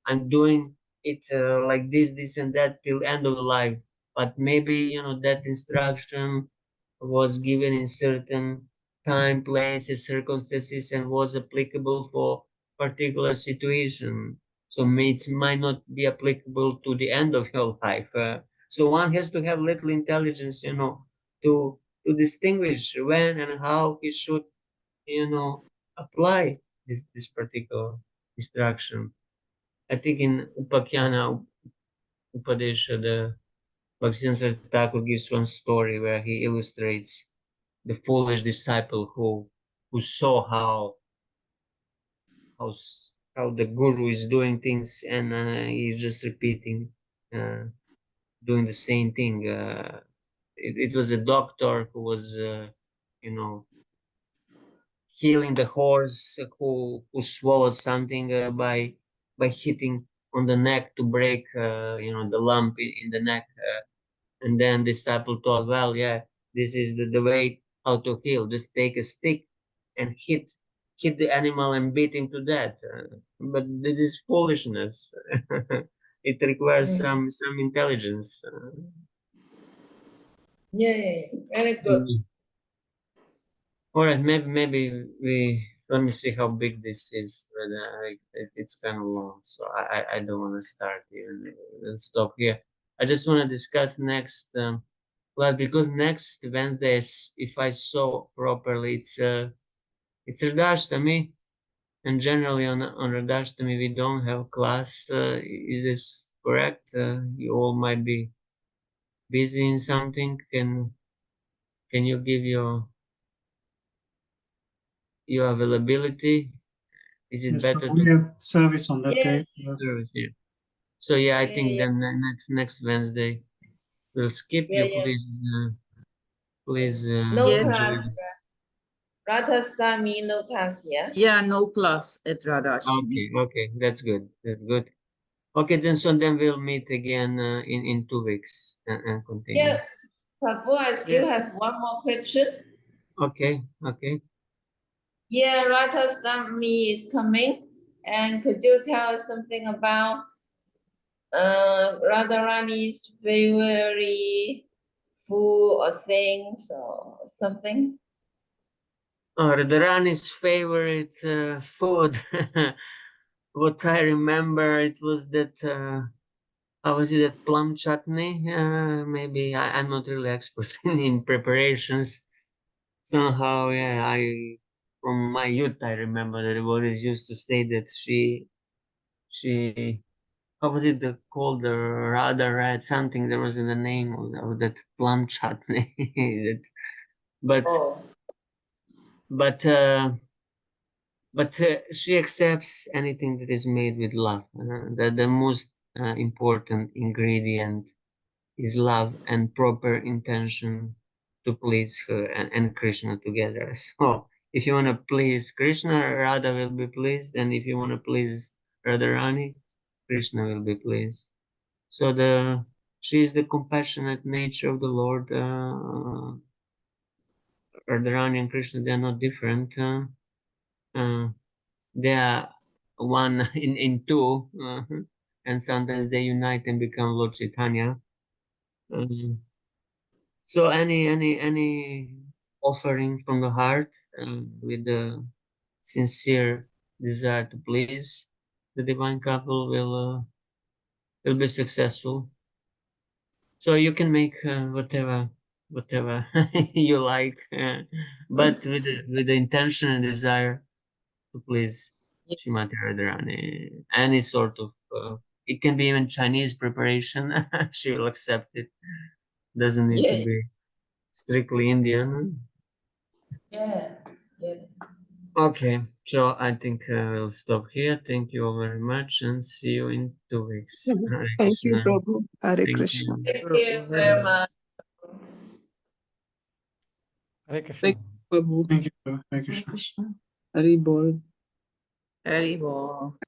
I'm doing it like this and that till end of life. But maybe, that instruction was given in certain time, places, circumstances, and was applicable for particular situation. So it might not be applicable to the end of your life. So one has to have little intelligence, to distinguish when and how he should, apply this particular instruction. I think in Upakhyan Upadesha, the Bhaktivinoda Thakur gives one story where he illustrates the foolish disciple who saw how how the guru is doing things and he's just repeating, uh, doing the same thing. It was a doctor who was, you know, healing the horse who swallowed something by hitting on the neck to break, the lump in the neck. And then the disciple thought, well, yeah, this is the way how to heal. Just take a stick and hit the animal and beat him to death. But this is foolishness. It requires Mm. some intelligence. Yeah, yeah, yeah. Very good. Mm. All right, maybe we let me see how big this is. But it's kind of long, so I don't want to start here and stop here. I just want to discuss next. Well, because next Wednesday, if I saw properly, it's Radhashtami, and generally on Radhashtami we don't have class. Is this correct? You all might be busy in something. Can you give your availability? Is it Yes, but better we to have service on that Yeah, day. service here? So yeah, I yeah, think yeah, then next Wednesday we'll skip. yeah, You yeah. please No Yes. enjoy. class. Rathastami, no class, yeah? Yeah, no class at Radhashtami. Okay, that's good. That's good. Okay, then we'll meet again in 2 weeks and continue. Yeah, Prabhu, I still have one more question. Okay. Yeah, Rathastami is coming. And could you tell us something about Radharani's favorite food or things or something? Radharani's favorite food. What I remember, it was that. How was it? That plum chutney? Maybe I'm not really expert in preparations. Somehow, yeah, from my youth I remember that devotees used to say that she how was it called, the Radha Red something, there was in the name of that plum chutney. that, but Oh, but uh, but she accepts anything that is made with love. The most important ingredient is love and proper intention to please her and Krishna together. So if you want to please Krishna, Radha will be pleased, and if you want to please Radharani, Krishna will be pleased. So she is the compassionate nature of the Lord. Radharani and Krishna, they are not different. They are one in two, and sometimes they unite and become Lord Chaitanya. So any offering from the heart with the sincere desire to please the divine couple will be successful. So you can make whatever you like, but with the intention and desire to please Shrimati Radharani. Any sort of it can be even Chinese preparation. She will accept it. Doesn't need to Yeah, be strictly Indian. yeah, yeah. Okay, so I think we'll stop here. Thank you all very much, and see you in 2 weeks. Hare Thank you, Krishna. Prabhu. Hare Thank Krishna. you. Thank you very much. Hare Krishna. Thank you, Prabhu. Thank you. Hare Hare Krishna. Krishna. Hari Bol. Very well.